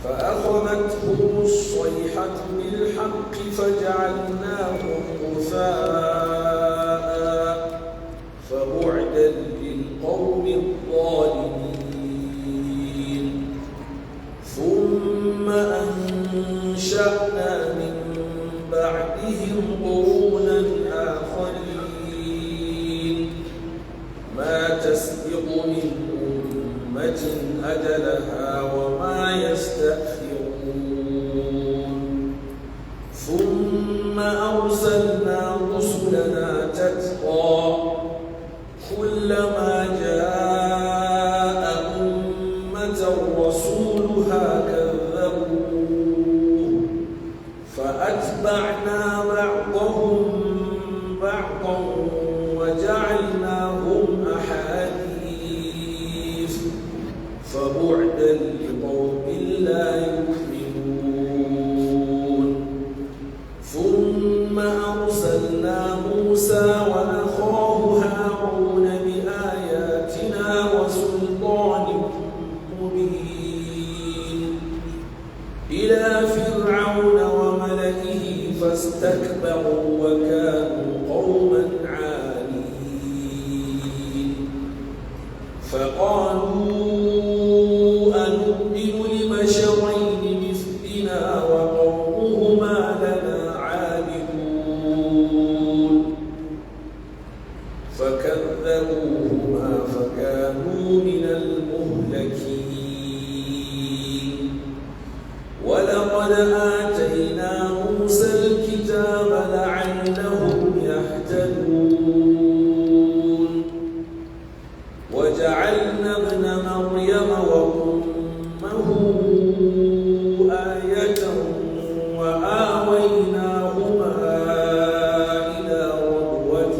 فأخذتهم الصيحة بالحق فجعلناهم غثاء فبعدا للقوم الظالمين. ثم أنشأنا من بعدهم قرونا آخرين ما تسبق من أمة أجلها وما يستأخرون. ثم أرسلنا رسلنا تترى كلما جاء أمة رسولها كذبوه فأتبعنا بعضهم بعضا وجعلناهم أحاديث فبعدا لقوم لا يؤمنون. ثم أرسلنا موسى وأخاه هارون بآياتنا وسلطان مبين إلى فرعون وملئه فاستكبروا وكانوا قوما عالين. فقالوا أنؤمن لبشرين مثلنا وقومهما لنا عابدون فكذبوهما فكانوا من المهلكين. ولقد آتينا موسى الكتاب لعلهم يهتدون. وجعلنا ابن مريم وأمه آية وآويناهما إلى ربوة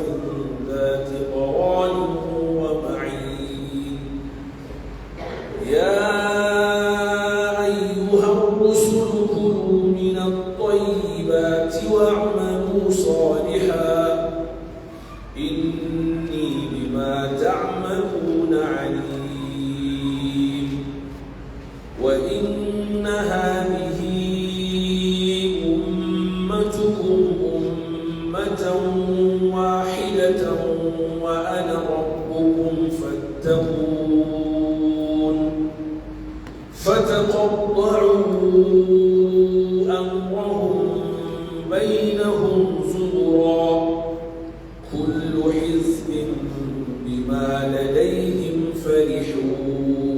ذات قرار ومعين. يا أيها الرسل كلوا من الطيبات واعملوا صالحا إني بما تعملون عليم. وإن هذه أمتكم أمة واحدة وأنا ربكم فاتقون. فتقطعوا أمرهم بينهم زبرا كل حزب بما لديهم فرحون.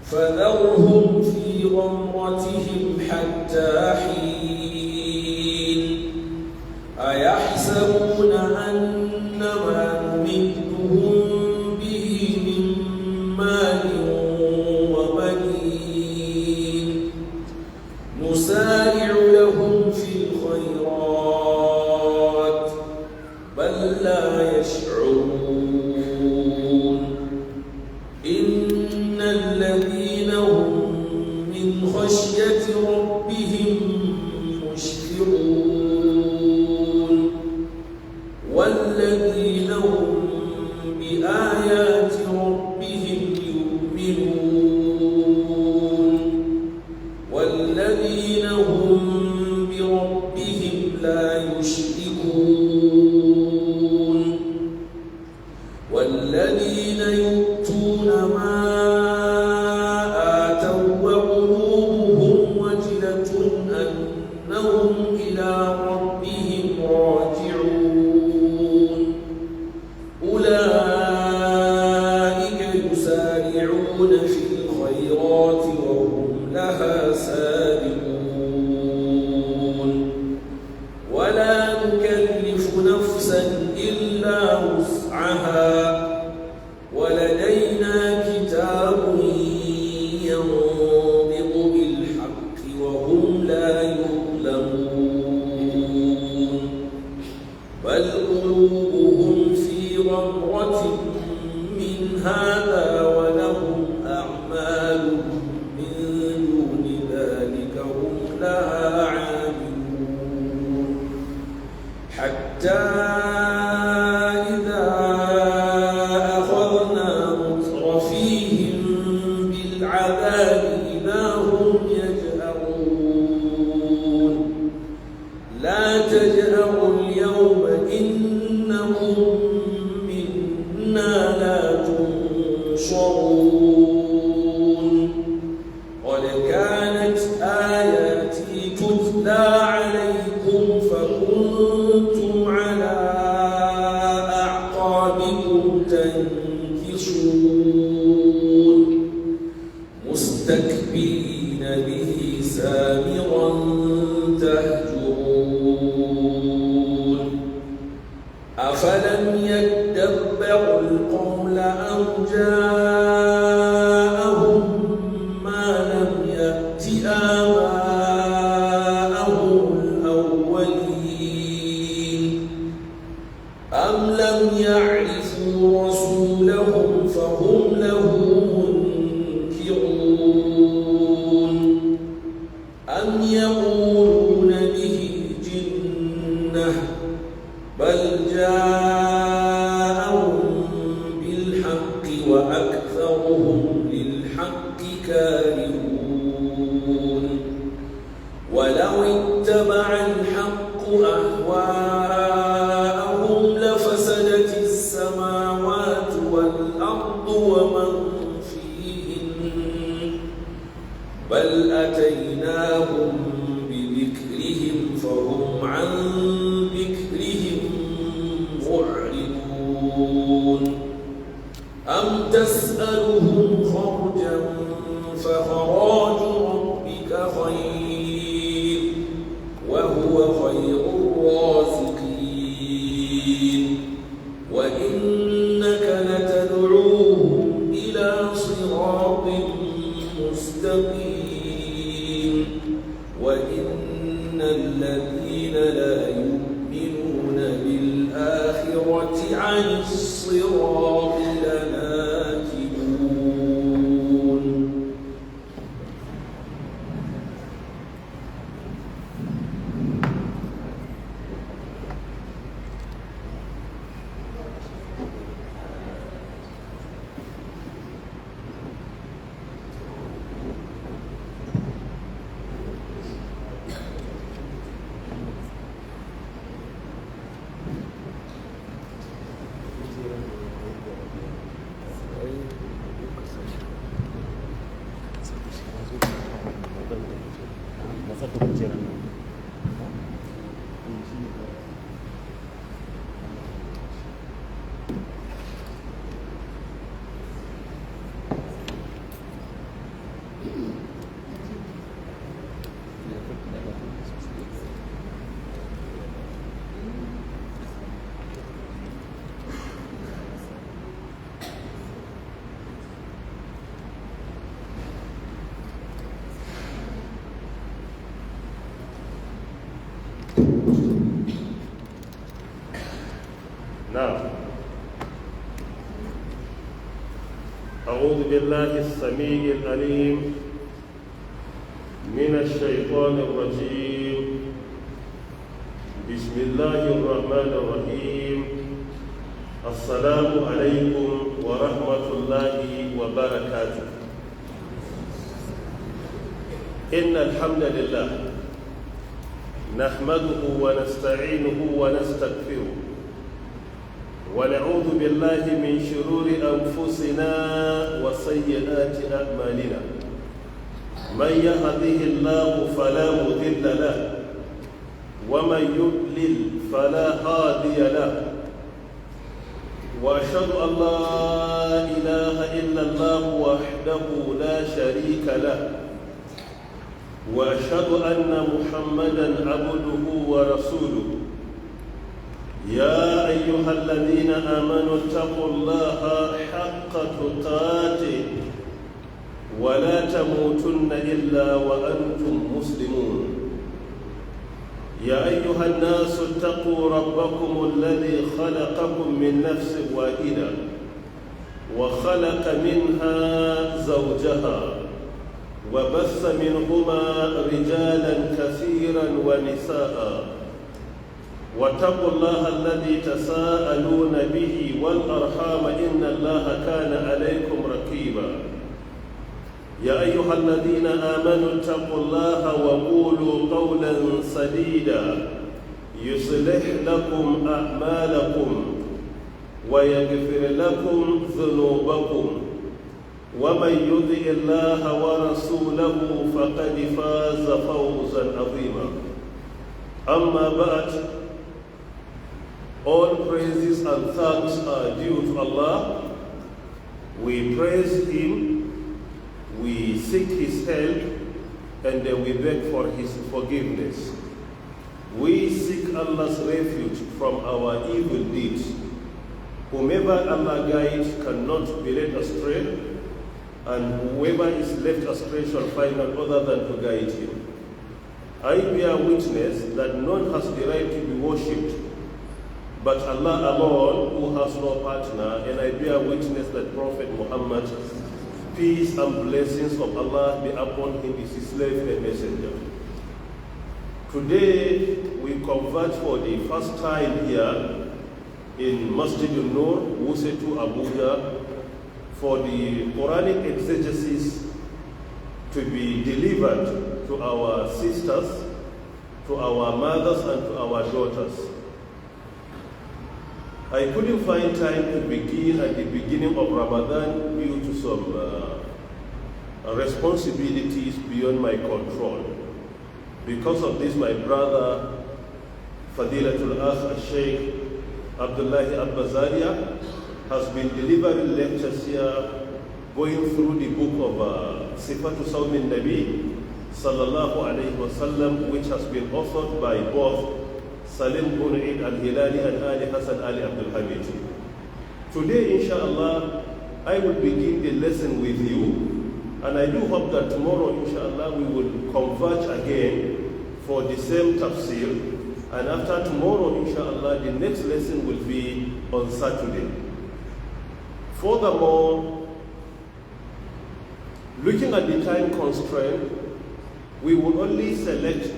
فذرهم في غمرتهم حتى حين. أيحسبون أن ما نمدهم به من مال وبنين نسارع لهم في الخيرات بل لا يشعرون. إن الذين هم من خشية ربهم مشفقون والذين هم بآيات ربهم يؤمنون والذين هم بربهم لا يشركون والذين يؤتون ما آتوا وقلوبهم وجلة أنهم إلى ربهم راجعون. أولئك يسارعون في الخيرات وهم لها سابقون. ولا نكلف نفسا إلا وسعها ولدينا كتاب ينطق بالحق وهم لا يظلمون. بل قلوبهم في غمرة من هذا ولهم أعمال من دون ذلك هم لها عاملون. حتى إذا أخذنا مترفيهم بالعذاب إذا هم يجأرون لا تجأروا اليوم إنكم منا لا تنصرون قد كانت آياتي تتلى عليكم فكنتم على أعقابكم تنكصون مستكبرين به سامرا تهجرون أفلم يدبروا القول أم جاءهم ما لم يأت آباءهم الأولين أم لم يعرفوا رسولهم فهم له منكرون أم يقولون به جنة بل جاءهم بالحق وأكثرهم للحق كارهون ولو اتبع الحق أهواءهم لفسدت السماوات والأرض ومن فيهن بل أتيناهم بذكرهم فهم عن ذكرهم معرضون أم تسألهم خرجا فخراج ربك خير وهو خير الرازقين وإنك لتدعوهم إلى صراط مستقيم وإن الذين لا يؤمنون بالآخرة عن الصراط لناكبون. نعم. أعوذ بالله السميع العليم من الشيطان الرجيم. بسم الله الرحمن الرحيم. السلام عليكم ورحمة الله وبركاته. إن الحمد لله نحمده ونستعينه ونستغفره ونعوذ بالله من شرور أنفسنا وسيئات أعمالنا. من يهده الله فلا مضل له ومن يضلل فلا هادي له وأشهد أن لا إله إلا الله وحده لا شريك له وأشهد أن محمدا عبده ورسوله. يا أيها الذين آمنوا اتقوا الله حق تقاته ولا تموتن إلا وأنتم مسلمون. يا أيها الناس اتقوا ربكم الذي خلقكم من نفس واحدة وخلق منها زوجها وبث منهما رجالا كثيرا ونساء. واتقوا الله الذي تساءلون به والأرحام إن الله كان عليكم رقيبا. يا أيها الذين آمنوا اتقوا الله وقولوا قولا سديدا يصلح لكم أعمالكم ويغفر لكم ذنوبكم ومن يطع الله ورسوله فقد فاز فوزا عظيما. أما بعد, all praises and thanks are due to Allah. We praise Him, we seek His help, and then we beg for His forgiveness. We seek Allah's refuge from our evil deeds. Whomever Allah guides cannot be led astray, and whoever is left astray shall find none other than to guide him. I bear witness that none has the right to be worshipped but Allah alone, who has no partner, and I bear witness that Prophet Muhammad, peace and blessings of Allah be upon him, is his slave and messenger. Today we converge for the first time here in Masjid al-Nur, Wusetu, Abuja, for the Quranic exegesis to be delivered to our sisters, to our mothers, and to our daughters. I couldn't find time to begin at the beginning of Ramadan due to some responsibilities beyond my control. Because of this, my brother, Fadilatul Akh al-Sheikh Abdullahi Abbazaria, has been delivering lectures here, going through the book of Sifatu Sawmin Nabi Sallallahu Alaihi Wasallam, which has been authored by both Salim bin Eid al-Hilali and Ali Hassan Ali Abdul Hamid. Today, inshallah, I will begin the lesson with you, and I do hope that tomorrow, inshallah, we will converge again for the same tafsir, and after tomorrow, inshallah, the next lesson will be on Saturday. Furthermore, looking at the time constraint, we will only select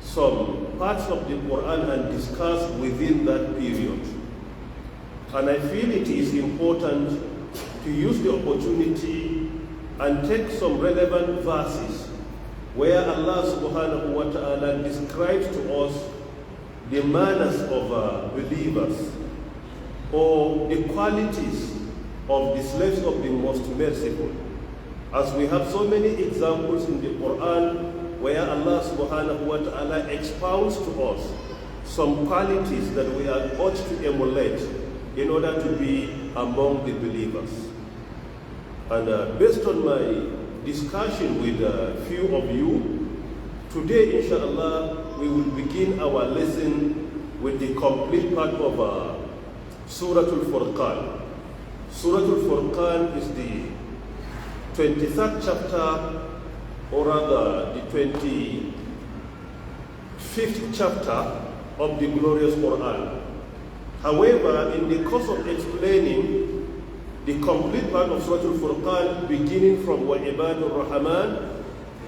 some parts of the Quran and discuss within that period. And I feel it is important to use the opportunity and take some relevant verses where Allah subhanahu wa ta'ala describes to us the manners of believers, or the qualities of the slaves of the most merciful. As we have so many examples in the Quran where Allah subhanahu wa ta'ala expounds to us some qualities that we are ought to emulate in order to be among the believers. And based on my discussion with a few of you, today inshallah we will begin our lesson with the complete part of Surah Al-Furqan. Surah Al-Furqan is the 23rd chapter, or rather the 25th chapter of the glorious Quran. However, in the course of explaining the complete part of Surah Al-Furqan, beginning from Wa'ibadur Rahman,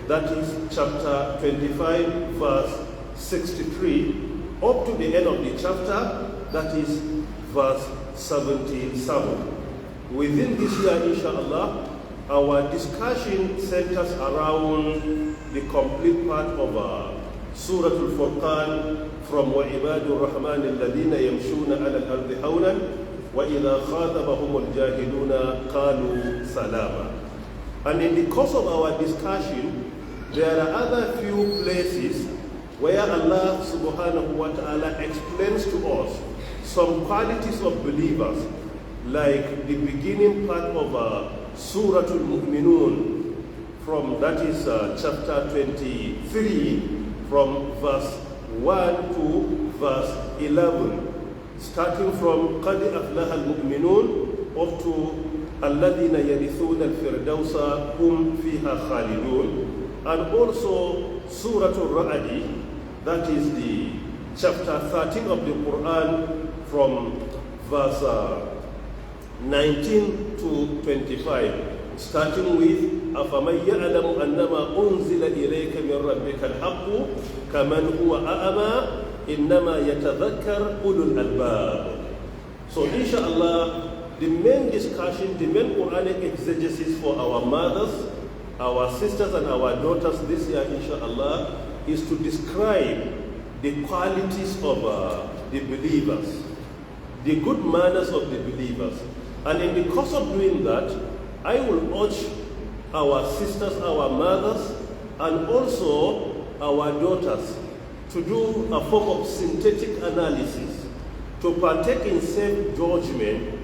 that is chapter 25, verse 63, up to the end of the chapter, that is verse 77. Within this year, inshallah, our discussion centers around the complete part of Surah Al-Furqan, from وَعِبَادُ الرَّحْمَنِ الَّذِينَ يَمْشُونَ عَلَى الْأَرْضِ هَوْنًا وَإِذَا خَاطَبَهُمُ الْجَاهِلُونَ قَالُوا سَلَامًا. And in the course of our discussion, there are other few places where Allah subhanahu wa ta'ala explains to us some qualities of believers, like the beginning part of Surah Al-Mu'minun, from that is chapter 23, from verse 1 to verse 11, starting from قَدْ أَفْلَحَ الْمُؤْمِنُونَ up to الَّذِينَ يَرِثُونَ الْفِرْدَوْسَ هُمْ فِيهَا خَالِدُونَ, and also Surah Al-Ra'd, that is the chapter 13 of the Quran, from verse 19 to 25, starting with أَفَمَنْ يَعْلَمُ أَنَّمَا أُنزِلَ إِلَيْكَ مِنْ رَبِّكَ الْحَقُّ كَمَنْ هُوَ أَعْمَى إِنَّمَا يَتَذَكَّرُ أُولُو الْأَلْبَابِ. So inshallah, the main discussion, the main Quranic exegesis for our mothers our sisters and our daughters this year, inshallah, is to describe the qualities of the believers, the good manners of the believers. And in the course of doing that, I will urge our sisters, our mothers, and also our daughters to do a form of synthetic analysis, to partake in self-judgment,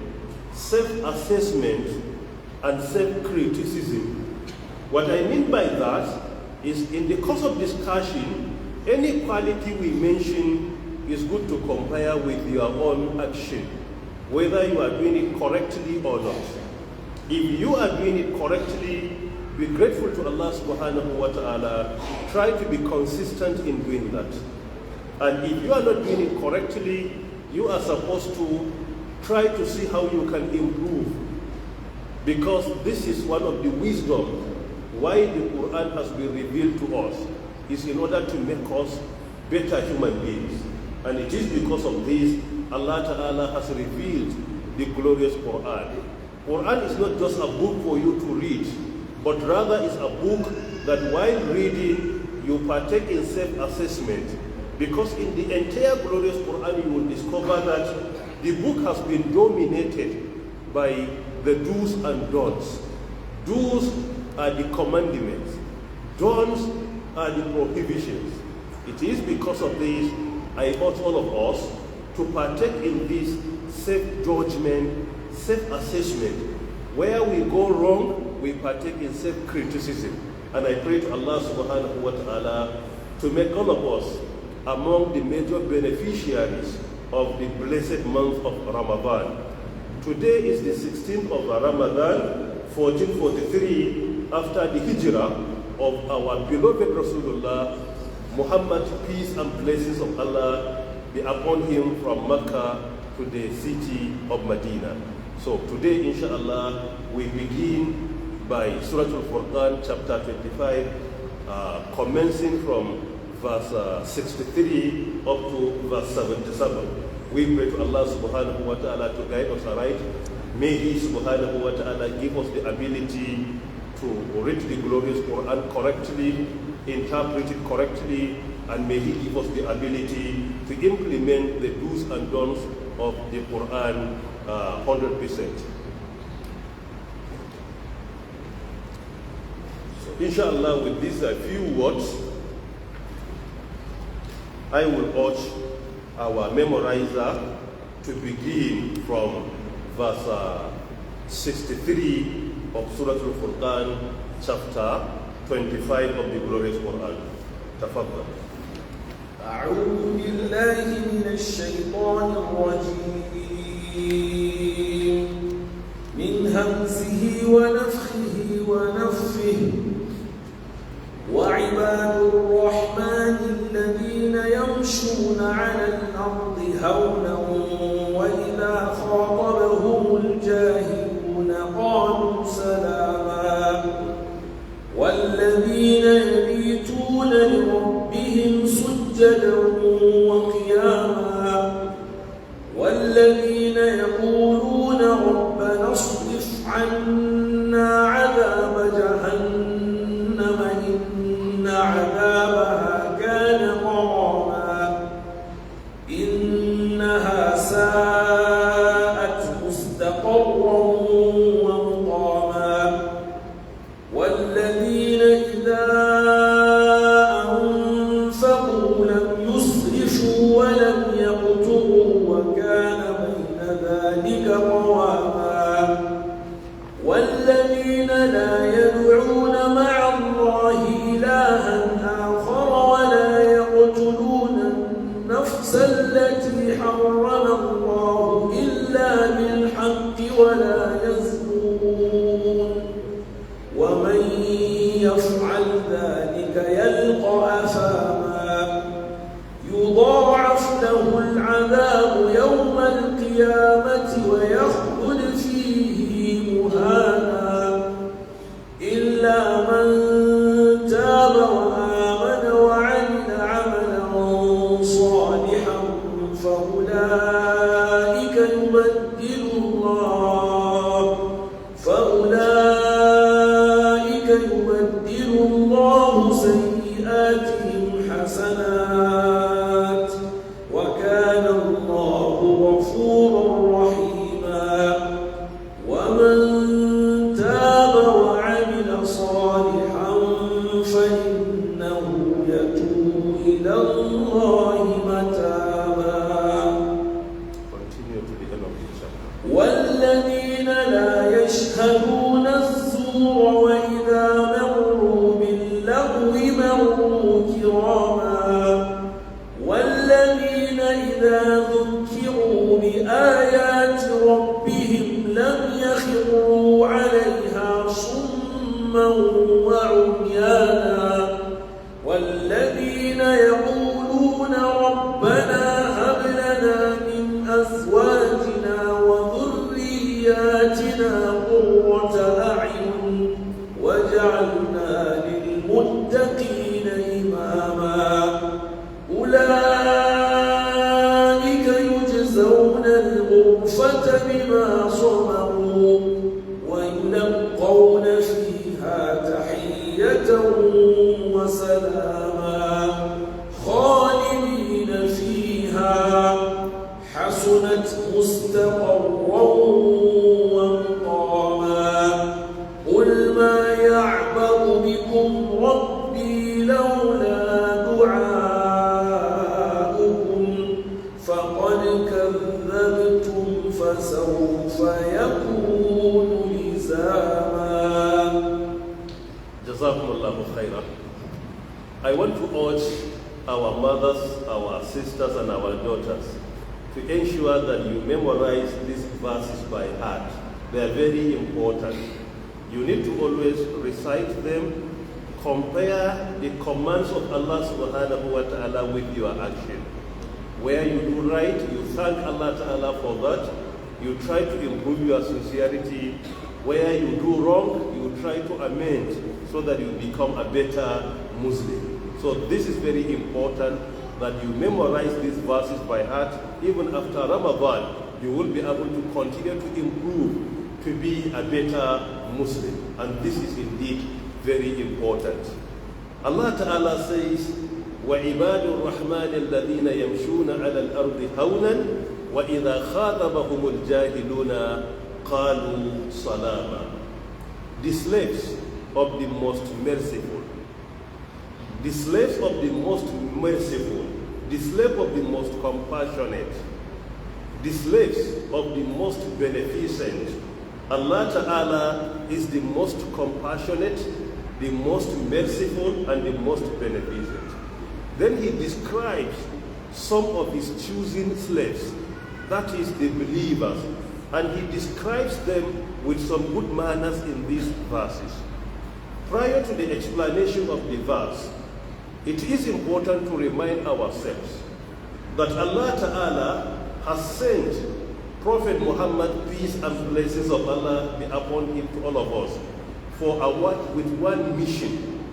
self-assessment, and self-criticism. What I mean by that is, in the course of discussion, any quality we mention is good to compare with your own action, whether you are doing it correctly or not. If you are doing it correctly, be grateful to Allah subhanahu wa ta'ala. Try to be consistent in doing that. And if you are not doing it correctly, you are supposed to try to see how you can improve. Because this is one of the wisdom why the Quran has been revealed to us, is in order to make us better human beings. And it is because of this Allah Ta'ala has revealed the glorious Quran. Quran is not just a book for you to read, but rather is a book that while reading, you partake in self-assessment. Because in the entire glorious Quran, you will discover that the book has been dominated by the do's and don'ts. Do's are the commandments. Don'ts are the prohibitions. It is because of this, I urge all of us to partake in this self-judgment, self-assessment. Where we go wrong, we partake in self-criticism. And I pray to Allah subhanahu wa ta'ala to make all of us among the major beneficiaries of the blessed month of Ramadan. Today is the 16th of Ramadan, 1443, after the hijrah of our beloved Rasulullah, Muhammad, peace and blessings of Allah be upon him, from Mecca to the city of Medina. So today, inshallah, we begin by Surah Al-Furqan, chapter 25, commencing from verse 63 up to verse 77. We pray to Allah subhanahu wa ta'ala to guide us aright. May He subhanahu wa ta'ala give us the ability to read the glorious Quran correctly, interpret it correctly, and may He give us the ability to implement the do's and don'ts of the Quran 100%. So inshallah, with these few words, I will urge our memorizer to begin from verse 63 of Surah Al-Furqan, chapter 25 of the glorious Quran. Tafaddal. أعوذ بالله من الشيطان الرجيم من همزه ونفخه ونفثه وعباد الرحمن الذين يمشون على الأرض هونا وإذا خاطبهم الجاهلون قالوا سلاما والذين يبيتون لربهم سجدا وقياما والذين يقولون ربنا اصرف عنا عذاب جهنم إن عذابها كان غراما إنها ساءت مستقرا ومقاما والذين إذا أنفقوا لم يسرفوا ولم يقتروا وكان بين ذلك قواما والذين لا يدعون مع الله إلها آخر ولا يقتلون النفس التي حرم الله إلا بالحق ولا يزنون ومن يفعل ذلك يلقى أثاما يضاعف له العذاب يوم القيامة ويخلد فيه مهانا إلا من تاب وآمن وعمل عملا صالحا فأولئك يبدل فإنه يتوب إلى الله متابا. Continue to the end of the chapter. والذين لا يشهدون الزور وإذا مروا باللغو مروا كراما والذين إذا ذكروا بآيات ربهم لم يخروا عليها صما وعميانا والذين يقولون ربنا هب لنا من أزواجنا وذرياتنا قرة أعين واجعلنا للمتقين إماما أولئك يجزون الغرفة بما صبروا ويلقون فيها تحية وسلاما خالدين فيها حسنت مستقرا ومقاما قل ما يعبأ بكم ربي لولا دعاؤكم فقد كذبتم فسوف يكون لزاما. Jazakumullahu khairan. I want to urge our mothers, our sisters, and our daughters to ensure that you memorize these verses by heart. They are very important. You need to always recite them, compare the commands of Allah subhanahu wa ta'ala with your action. Where you do right, you thank Allah ta'ala for that. You try to improve your sincerity. Where you do wrong, you try to amend so that you become a better Muslim. So this is very important that you memorize these verses by heart. Even after Ramadan, you will be able to continue to improve to be a better Muslim. And this is indeed very important. Allah Ta'ala says, وَعِبَادُ الرَّحْمَنِ الَّذِينَ يَمْشُونَ عَلَى الْأَرْضِ هَوْنًا وَإِذَا خَاطَبَهُمُ الْجَاهِلُونَ قَالُوا سَلَامًا. The slaves of the most merciful, the slaves of the most merciful, the slave of the most compassionate, the slaves of the most beneficent. Allah Ta'ala is the most compassionate, the most merciful, and the most beneficent. Then he describes some of his chosen slaves, that is the believers, and he describes them with some good manners in these verses. Prior to the explanation of the verse, it is important to remind ourselves that Allah Ta'ala has sent Prophet Muhammad, peace and blessings of Allah be upon him, to all of us, with one mission.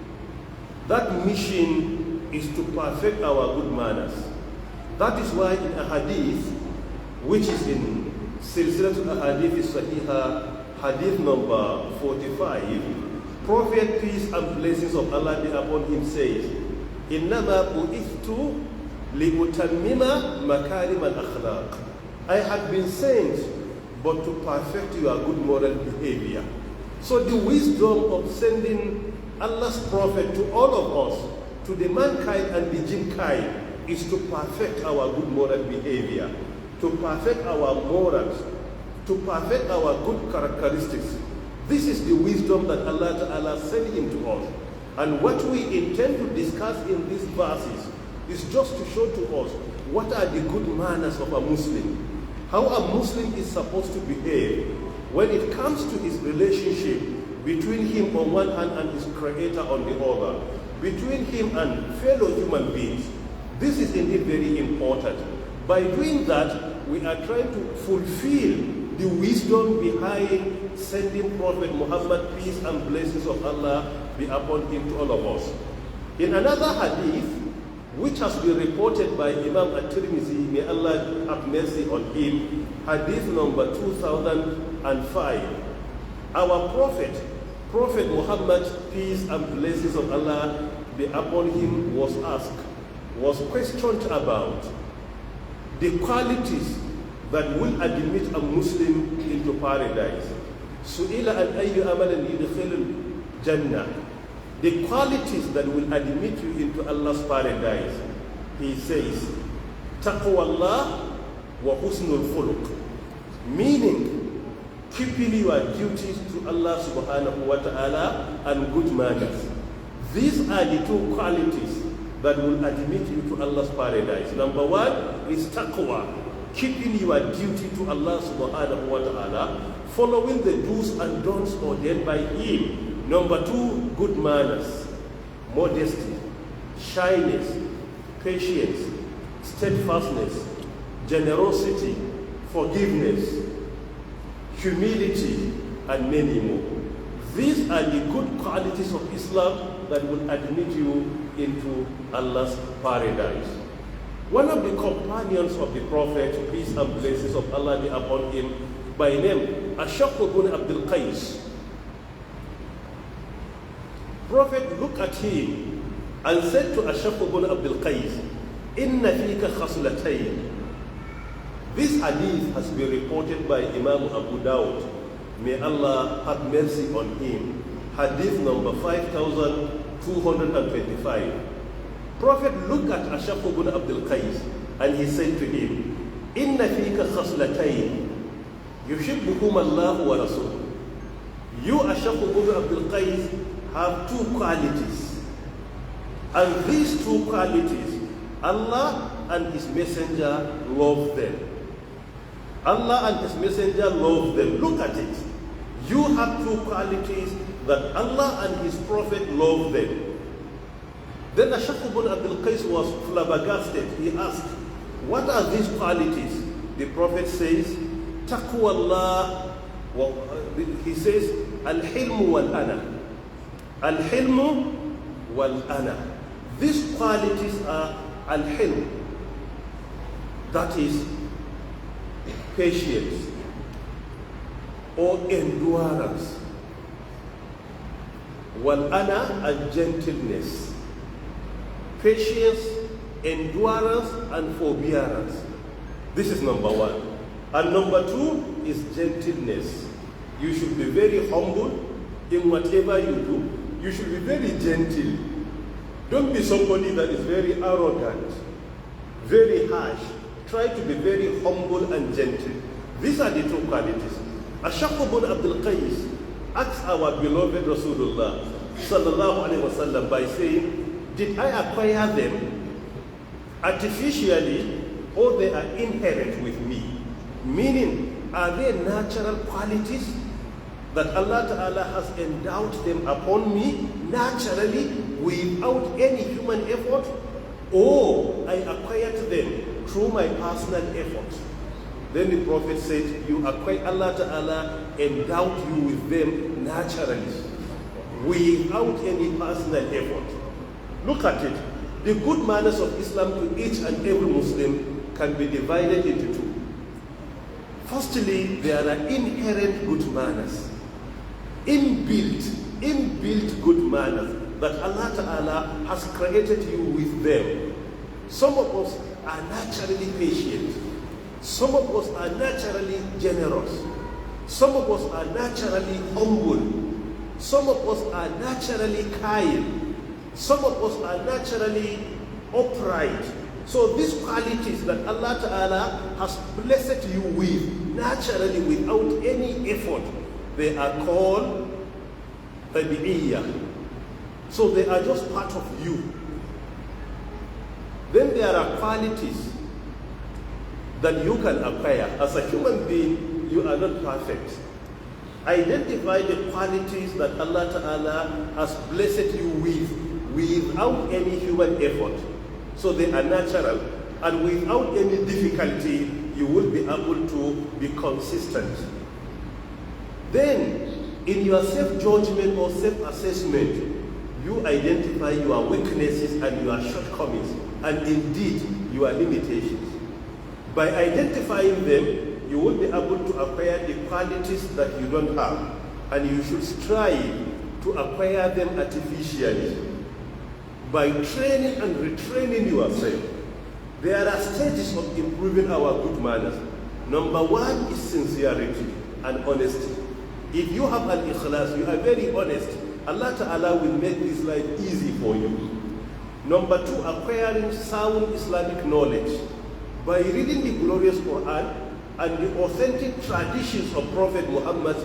That mission is to perfect our good manners. That is why in a hadith, which is in Silsilatul Ahadith Sahiha, hadith number 45, Prophet, peace and blessings of Allah be upon him, says, إِنَّمَا بُئِثْتُ لِأُتَمِّمَ مَكَارِمَ الْأَخْلَاقِ. I have been sent but to perfect your good moral behavior. So the wisdom of sending Allah's Prophet to all of us, to the mankind and the jinn kind, is to perfect our good moral behavior, to perfect our morals, to perfect our good characteristics. This is the wisdom that Allah Ta'ala sent him to us. And what we intend to discuss in these verses is just to show to us what are the good manners of a Muslim, how a Muslim is supposed to behave when it comes to his relationship between him on one hand and his creator on the other, between him and fellow human beings. This is indeed very important. By doing that, we are trying to fulfill the wisdom behind sending Prophet Muhammad, peace and blessings of Allah be upon him, to all of us. In another hadith, which has been reported by Imam At-Tirmidhi, may Allah have mercy on him, hadith number 2005, our Prophet Muhammad, peace and blessings of Allah be upon him, was questioned about the qualities that will admit a Muslim into paradise. Su'ila an ayyu amalan yudkhilul jannah. the qualities that will admit you into Allah's paradise, he says, taqwallah wa husnul khuluq, meaning keeping your duties to Allah subhanahu wa ta'ala and good manners. These are the two qualities that will admit you to Allah's paradise. Number one is taqwa, keeping your duty to Allah subhanahu wa ta'ala, following the do's and don'ts ordained by Him. Number two, good manners, modesty, shyness, patience, steadfastness, generosity, forgiveness, humility, and many more. These are the good qualities of Islam that will admit you into Allah's paradise. One of the companions of the Prophet, peace and blessings of Allah be upon him, by name Ashaq ibn Abdul Qais. Prophet looked at him and said to Ashaq ibn Abdul Qais, Inna fika khaslatayn. This hadith has been reported by Imam Abu Dawud. May Allah have mercy on him. Hadith number 5225. Prophet looked at Ashaq ibn Abdul Qais and he said to him, Inna fika khaslatayn yuhibbuhum Allah wa Rasul. You, Ashaq ibn Abdul Qais, have two qualities. And these two qualities, Allah and His Messenger love them. Allah and His Messenger love them. Look at it. You have two qualities that Allah and His Prophet love them. Then Ashaq ibn Abdul Qais was flabbergasted. He asked, what are these qualities? The Prophet says, Taqwa Allah. He says, Al-Hilmu wal-Ana. Al-Hilmu wal-Ana. These qualities are Al-Hilm, that is patience or endurance, wal-Ana and gentleness. Patience, endurance, and forbearance. This is number one. And number two is gentleness. You should be very humble in whatever you do. You should be very gentle. Don't be somebody that is very arrogant, very harsh. Try to be very humble and gentle. These are the two qualities. Ashaq ibn Abdul Qais asked our beloved Rasulullah sallallahu alaihi wasallam by saying, did I acquire them artificially or they are inherent with me? Meaning, are they natural qualities that Allah Ta'ala has endowed them upon me naturally without any human effort? Or I acquired them through my personal effort? Then the Prophet said, Allah Ta'ala endowed you with them naturally without any personal effort. Look at it. The good manners of Islam to each and every Muslim can be divided into two. Firstly, there are inherent good manners, inbuilt good manners that Allah Ta'ala has created you with them. Some of us are naturally patient. Some of us are naturally generous. Some of us are naturally humble. Some of us are naturally kind. Some of us are naturally upright. So these qualities that Allah Ta'ala has blessed you with, naturally without any effort, they are called tabi'iyya. So they are just part of you. Then there are qualities that you can acquire. As a human being, you are not perfect. Identify the qualities that Allah Ta'ala has blessed you with without any human effort. So they are natural, and without any difficulty, you will be able to be consistent. Then, in your self-judgment or self-assessment, you identify your weaknesses and your shortcomings, and indeed, your limitations. By identifying them, you will be able to acquire the qualities that you don't have, and you should strive to acquire them artificially by training and retraining yourself. There are stages of improving our good manners. Number one is sincerity and honesty. If you have an ikhlas, you are very honest Allah Ta'ala will make this life easy for you. Number two, acquiring sound Islamic knowledge. By reading the glorious Quran and the authentic traditions of Prophet Muhammad,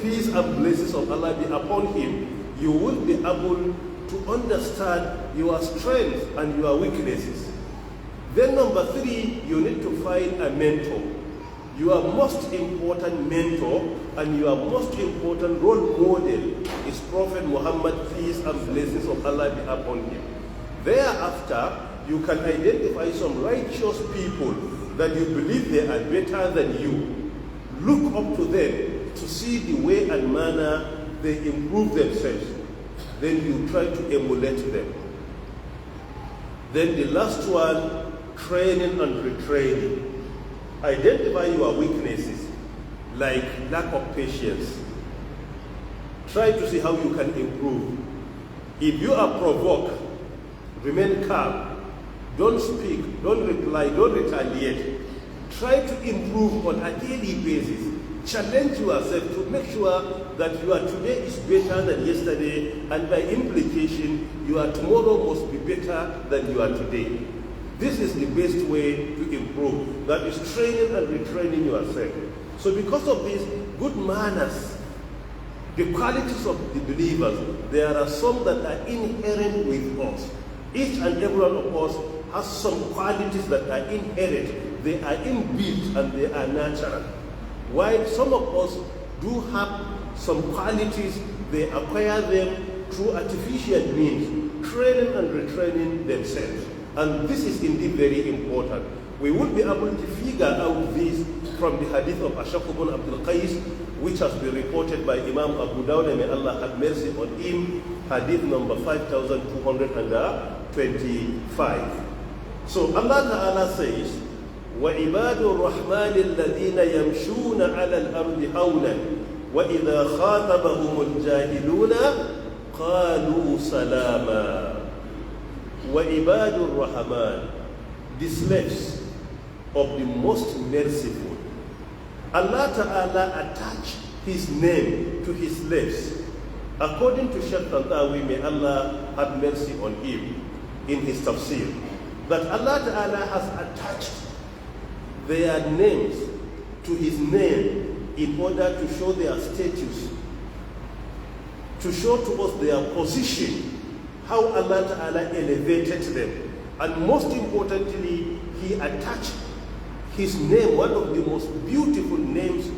peace and blessings of Allah be upon him, you will be able to understand your strengths and your weaknesses. Then number three, you need to find a mentor. Your most important mentor and your most important role model is Prophet Muhammad, peace and blessings of Allah be upon him. Thereafter, you can identify some righteous people that you believe they are better than you. Look up to them to see the way and manner they improve themselves. Then you try to emulate them. Then the last one, training and retraining. Identify your weaknesses, like lack of patience. Try to see how you can improve. If you are provoked, remain calm. Don't speak, don't reply, don't retaliate. Try to improve on a daily basis. Challenge yourself to make sure that your today is better than yesterday, and by implication, your tomorrow must be better than your today. This is the best way to improve. That is training and retraining yourself. So because of this, good manners, the qualities of the believers, there are some that are inherent with us. Each and every one of us has some qualities that are inherent. They are inbuilt and they are natural. While some of us do have some qualities, they acquire them through artificial means, training and retraining themselves. And this is indeed very important. We will be able to figure out this from the hadith of Ashaq ibn Abdul Qais, which has been reported by Imam Abu Dawud, may Allah have mercy on him, hadith number 5225. So Allah Ta'ala says, وَعِبَادُ الرَّحْمَنِ الَّذِينَ يَمْشُونَ عَلَى الْأَرْضِ هَوْنًا وَإِذَا خَاطَبَهُمُ الْجَاهِلُونَ قَالُوا سَلَامًا. وَعِبَادُ الرَّحْمَنِ, the slaves of the most merciful. Allah Ta'ala attached his name to his slaves. According to Shaykh Tantawi, may Allah have mercy on him in his tafsir, that Allah Ta'ala has attached their names to his name in order to show their status, to show to us their position, how Allah Ta'ala elevated them. And most importantly, he attached his name, one of the most beautiful names,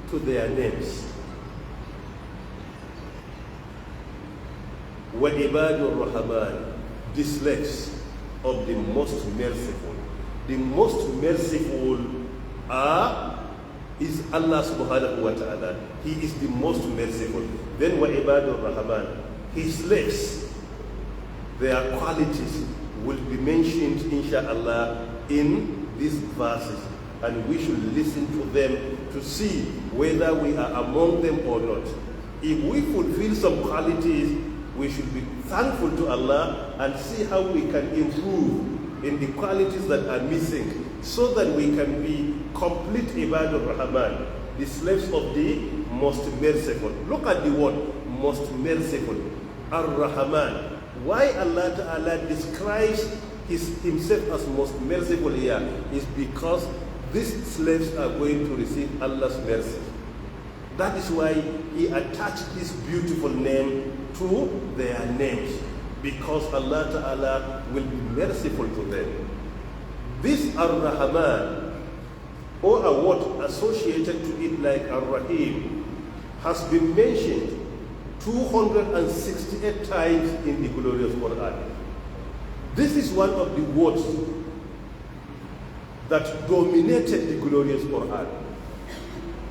to their names. وَعِبَادُ الرَّحْمَنِ, the slaves of the most merciful. The most merciful is Allah subhanahu wa ta'ala. He is the most merciful. Then وَعِبَادُ الرَّحْمَنِ, his slaves, their qualities will be mentioned inshallah in these verses, and we should listen to them to see whether we are among them or not. If we fulfill some qualities, we should be thankful to Allah and see how we can improve in the qualities that are missing, so that we can be complete Ibadur Rahman, the slaves of the most merciful. Look at the word most merciful, Ar-Rahman. Why Allah Ta'ala describes himself as most merciful here is because these slaves are going to receive Allah's mercy. That is why he attached this beautiful name to their names, because Allah Ta'ala will be merciful to them. This Ar-Rahman, or a word associated to it like Ar-Rahim, has been mentioned 268 times in the glorious Quran. This is one of the words that dominated the glorious Quran.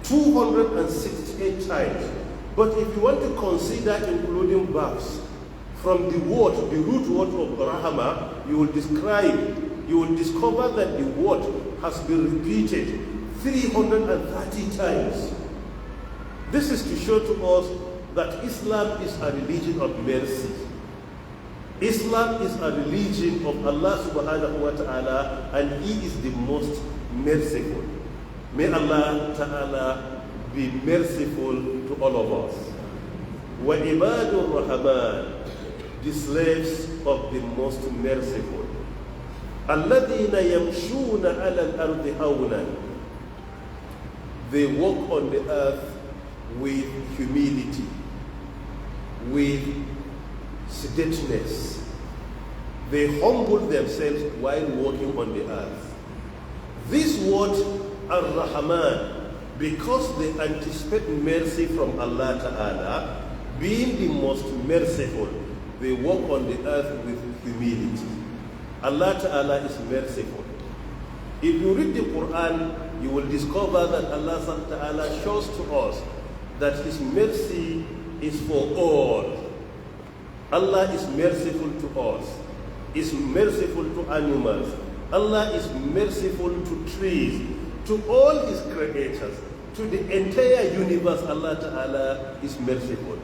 268 times. But if you want to consider including verbs from the word, the root word of Rahama, you will discover that the word has been repeated 330 times. This is to show to us that Islam is a religion of mercy. Islam is a religion of Allah subhanahu wa ta'ala, and he is the most merciful. May Allah ta'ala be merciful to all of us. وَعِبَادُ الرَّحْمَنِ, the slaves of the most merciful. الَّذِينَ يَمْشُونَ عَلَى الْأَرْضِ هَوْنًا, they walk on the earth with humility, with sedateness. They humble themselves while walking on the earth. This word Ar-Rahman, because they anticipate mercy from Allah Ta'ala, being the most merciful, they walk on the earth with humility. Allah Ta'ala is merciful. If you read the Quran, you will discover that Allah Ta'ala shows to us that His mercy is for all. Allah is merciful to us, is merciful to animals. Allah is merciful to trees, to all His creatures, to the entire universe. Allah Ta'ala is merciful.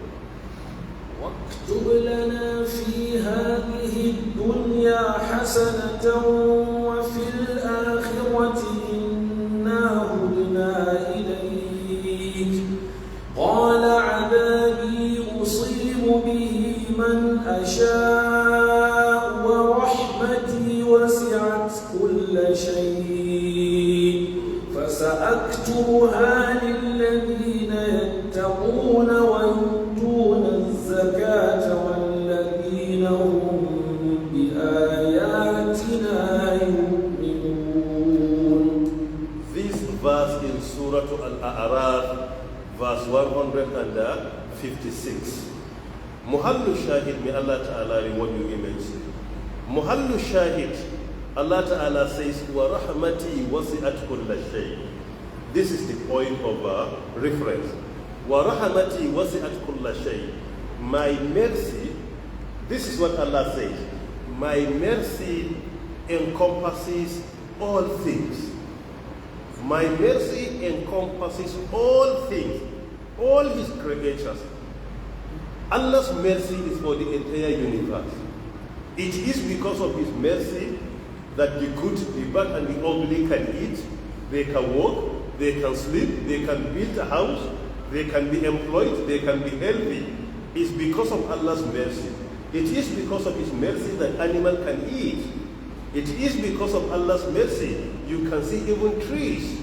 واكتب لنا في هذه الدنيا حسنة وفي الآخرة إنا هدنا إليك قال عذابي أصيب به من أشاء ورحمتي وسعت كل شيء فسأكتبها للذين يتقون ويؤتون الزكاة والذين هم بآياتنا يؤمنون. This verse in Surah Al-A'raf, verse 156. Muhallu Shahid, may Allah Ta'ala reward you immensely. Muhallu Shahid, Allah Ta'ala says, wa rahmati wasi'at kulla shay. This is the point of reference. Wa rahmati wasi'at kulla shay. My mercy, this is what Allah says, my mercy encompasses all things. My mercy encompasses all things, all His creatures. Allah's mercy is for the entire universe. It is because of His mercy that the good, the bad, and the ugly can eat, they can walk, they can sleep, they can build a house, they can be employed, they can be healthy. It's because of Allah's mercy. It is because of His mercy that animal can eat. It is because of Allah's mercy you can see even trees.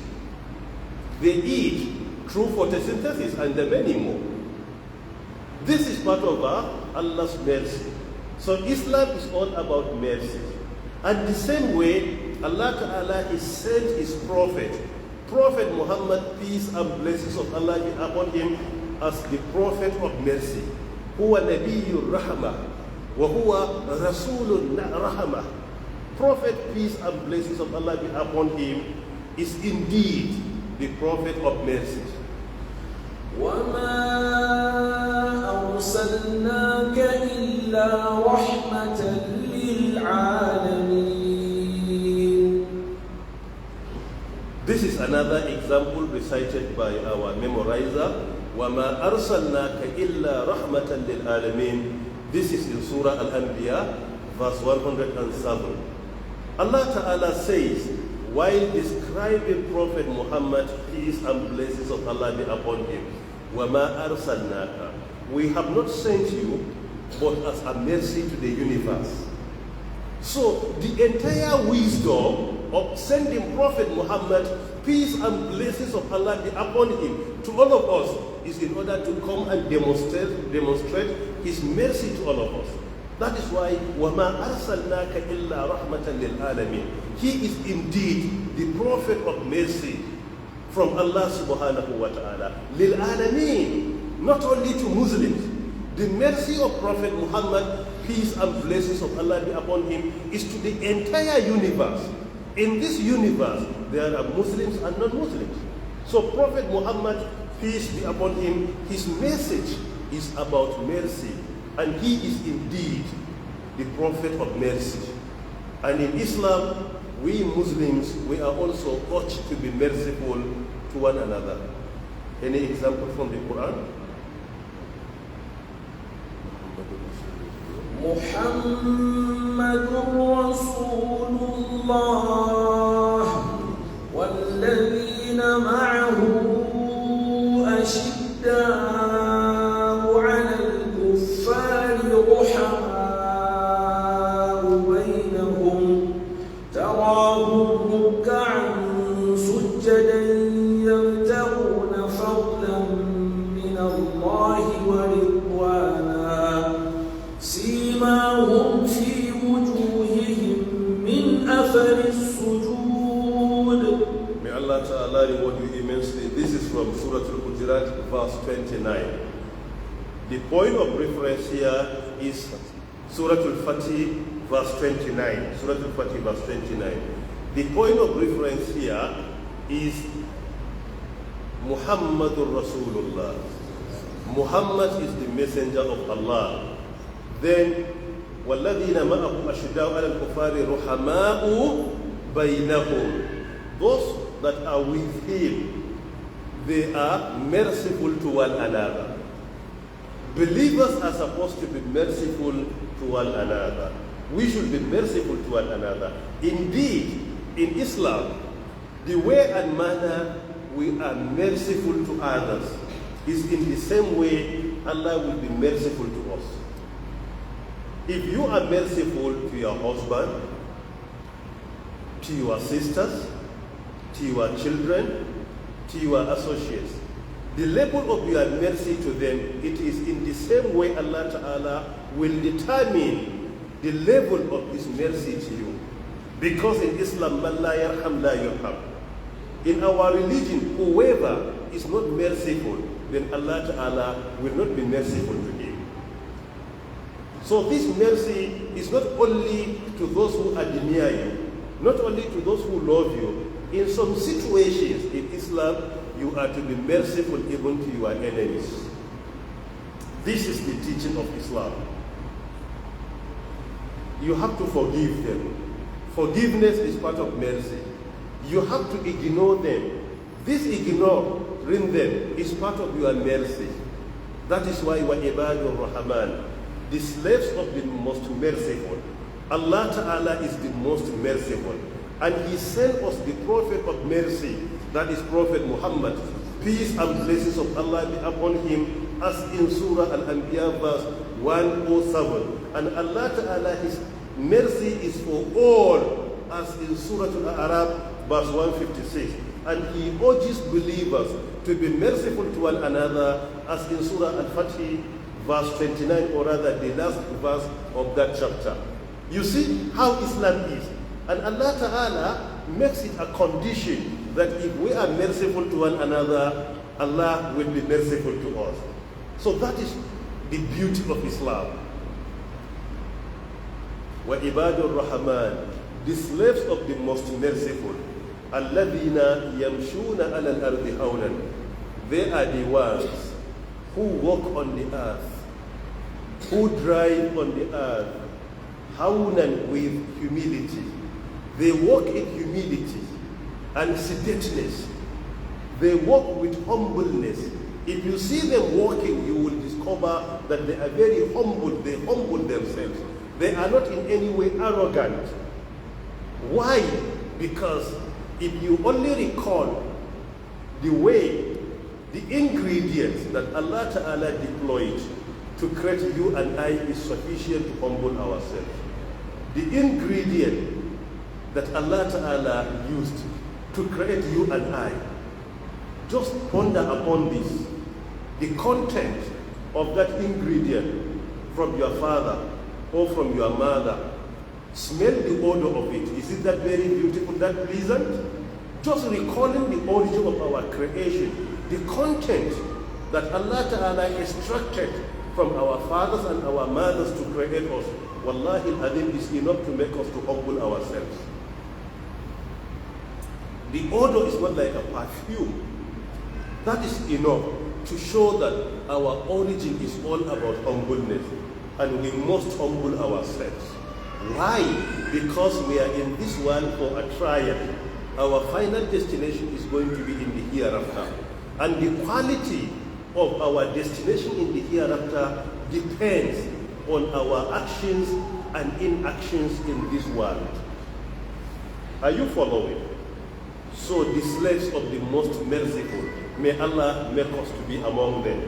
They eat through photosynthesis and many more. This is part of Allah's mercy. So Islam is all about mercy. And the same way, Allah Ta'ala has sent His Prophet, Prophet Muhammad, peace and blessings of Allah be upon him, as the Prophet of mercy. Huwa Nabiyyur Rahmah, wa huwa Rasulun Rahmah. Prophet, peace and blessings of Allah be upon him, is indeed the Prophet of mercy. وَمَا أَرْسَلْنَاكَ إِلَّا رَحْمَةً لِلْعَالَمِينَ. This is another example recited by our memorizer. وَمَا أَرْسَلْنَاكَ إِلَّا رَحْمَةً لِلْعَالَمِينَ. This is in Surah Al-Anbiya, verse 107. Allah Ta'ala says, while describing Prophet Muhammad, peace and blessings of Allah be upon him, وَمَا أَرْسَلْنَاكَ, we have not sent you but as a mercy to the universe. So the entire wisdom of sending Prophet Muhammad, peace and blessings of Allah be upon him, to all of us, is in order to come and demonstrate His mercy to all of us. That is why وَمَا أَرْسَلْنَاكَ إِلَّا رَحْمَةً لِلْعَالَمِينَ. He is indeed the Prophet of mercy from Allah subhanahu wa ta'ala. لِلْعَالَمِينَ, not only to Muslims. The mercy of Prophet Muhammad, peace and blessings of Allah be upon him, is to the entire universe. In this universe, there are Muslims and non-Muslims. So Prophet Muhammad, peace be upon him, his message is about mercy. And he is indeed the Prophet of mercy. And in Islam, we Muslims, we are also urged to be merciful to one another. Any example from the Quran? Muhammadur Rasulullah walladhina ma'ahu ashidda'u 'alal فللسجود. May Allah Ta'ala reward you immensely. This is from Surah Al-Hujurat, verse 29. The point of reference here is Surah Al-Fatih, verse 29. Surah Al-Fatih, verse 29. The point of reference here is Muhammadur Rasulullah. Muhammad is the messenger of Allah. Then, وَالَّذِينَ مَعَهُ أَشِدَّاءُ عَلَى الْكُفَّارِ رُحَمَاءُ بَيْنَهُمْ. Those that are with him, they are merciful to one another. Believers are supposed to be merciful to one another. We should be merciful to one another. Indeed, in Islam, the way and manner we are merciful to others is in the same way Allah will be merciful to us. If you are merciful to your husband, to your sisters, to your children, to your associates, the level of your mercy to them, it is in the same way Allah Ta'ala will determine the level of this mercy to you. Because in Islam, man la yarham la yurham. In our religion, whoever is not merciful, then Allah Ta'ala will not be merciful to him. So this mercy is not only to those who are near you, not only to those who love you. In some situations in Islam, you are to be merciful even to your enemies. This is the teaching of Islam. You have to forgive them. Forgiveness is part of mercy. You have to ignore them. This ignoring them is part of your mercy. That is why وَعِبَادُ الرَّحْمَنِ, the slaves of the most merciful. Allah Ta'ala is the most merciful. And He sent us the Prophet of mercy, that is Prophet Muhammad. Peace and blessings of Allah be upon him, as in Surah Al-Anbiya verse 107. And Allah Ta'ala, His mercy is for all, as in Surah Al-A'raf verse 156. And He urges believers to be merciful to one another, as in Surah Al-Fatih verse 29, or rather the last verse of that chapter. You see how Islam is. And Allah Ta'ala makes it a condition that if we are merciful to one another, Allah will be merciful to us. So that is the beauty of Islam. وَعِبَادُ الرَّحْمَنِ, the slaves of the most merciful. الَّذِينَ يَمْشُونَ عَلَى الْأَرْضِ هَوْنًا, they are the ones who walk on the earth, who drive on the earth, hawnan, with humility. They walk in humility and sedateness. They walk with humbleness. If you see them walking, you will discover that they are very humble. They humble themselves. They are not in any way arrogant. Why? Because if you only recall the way, the ingredients that Allah Ta'ala deployed to create you and I is sufficient to humble ourselves. The ingredient that Allah Ta'ala used to create you and I, just ponder upon this. The content of that ingredient from your father or from your mother, smell the odor of it. Is it that very beautiful, that pleasant? Just recalling the origin of our creation, the content that Allah Ta'ala extracted from our fathers and our mothers to create us, wallahi al-azim, is enough to make us to humble ourselves. The odor is not like a perfume. That is enough to show that our origin is all about humbleness, and we must humble ourselves. Why? Because we are in this world for a trial. Our final destination is going to be in the hereafter. And the quality of our destination in the hereafter depends on our actions and inactions in this world. Are you following? So the slaves of the most merciful, may Allah make us to be among them.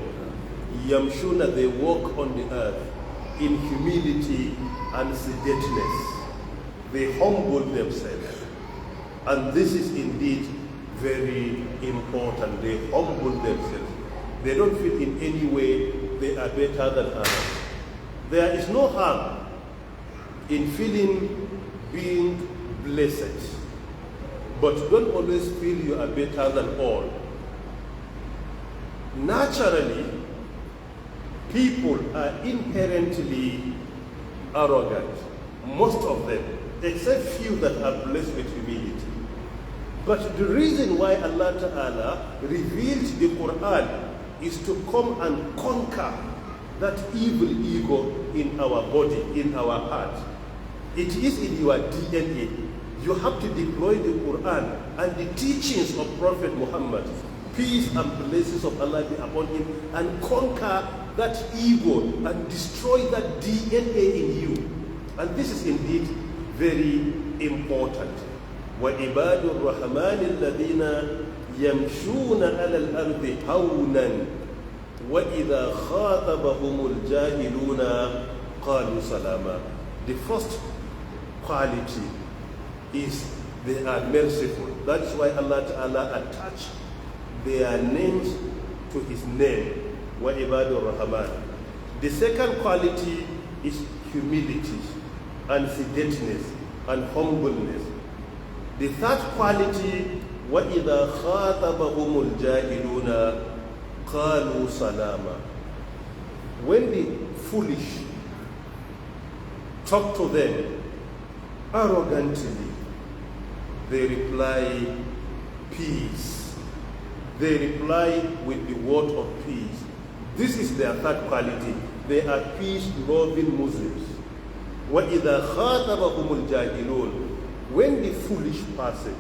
Yamshuna, they walk on the earth in humility and sedateness. They humble themselves. And this is indeed very important. They humble themselves. They don't feel in any way they are better than others. There is no harm in feeling being blessed. But don't always feel you are better than all. Naturally, people are inherently arrogant. Most of them, except few that are blessed with humility. But the reason why Allah Ta'ala revealed the Quran is to come and conquer that evil ego in our body, in our heart. It is in your DNA. You have to deploy the Quran and the teachings of Prophet Muhammad, peace and blessings of Allah be upon him, and conquer that ego and destroy that DNA in you. And this is indeed very important. وَعِبَادُ الرَّحْمَنِ الَّذِينَ يَمْشُونَ عَلَى الْأَرْضِ هَوْنًا وَإِذَا خَاطَبَهُمُ الْجَاهِلُونَ قَالُوا سَلَامًا. The first quality is they are merciful. That's why Allah Ta'ala attached their names to his name, وَعِبَادُ الرَّحْمَنِ. The second quality is humility and sedateness and humbleness. The third quality, وَإِذَا خَاطَبَهُمُ الْجَاهِلُونَ قَالُوا سَلَامًا. When the foolish talk to them arrogantly, they reply, peace. They reply with the word of peace. This is their third quality. They are peace-loving Muslims. وَإِذَا خَاطَبَهُمُ الْجَاهِلُونَ. When the foolish person,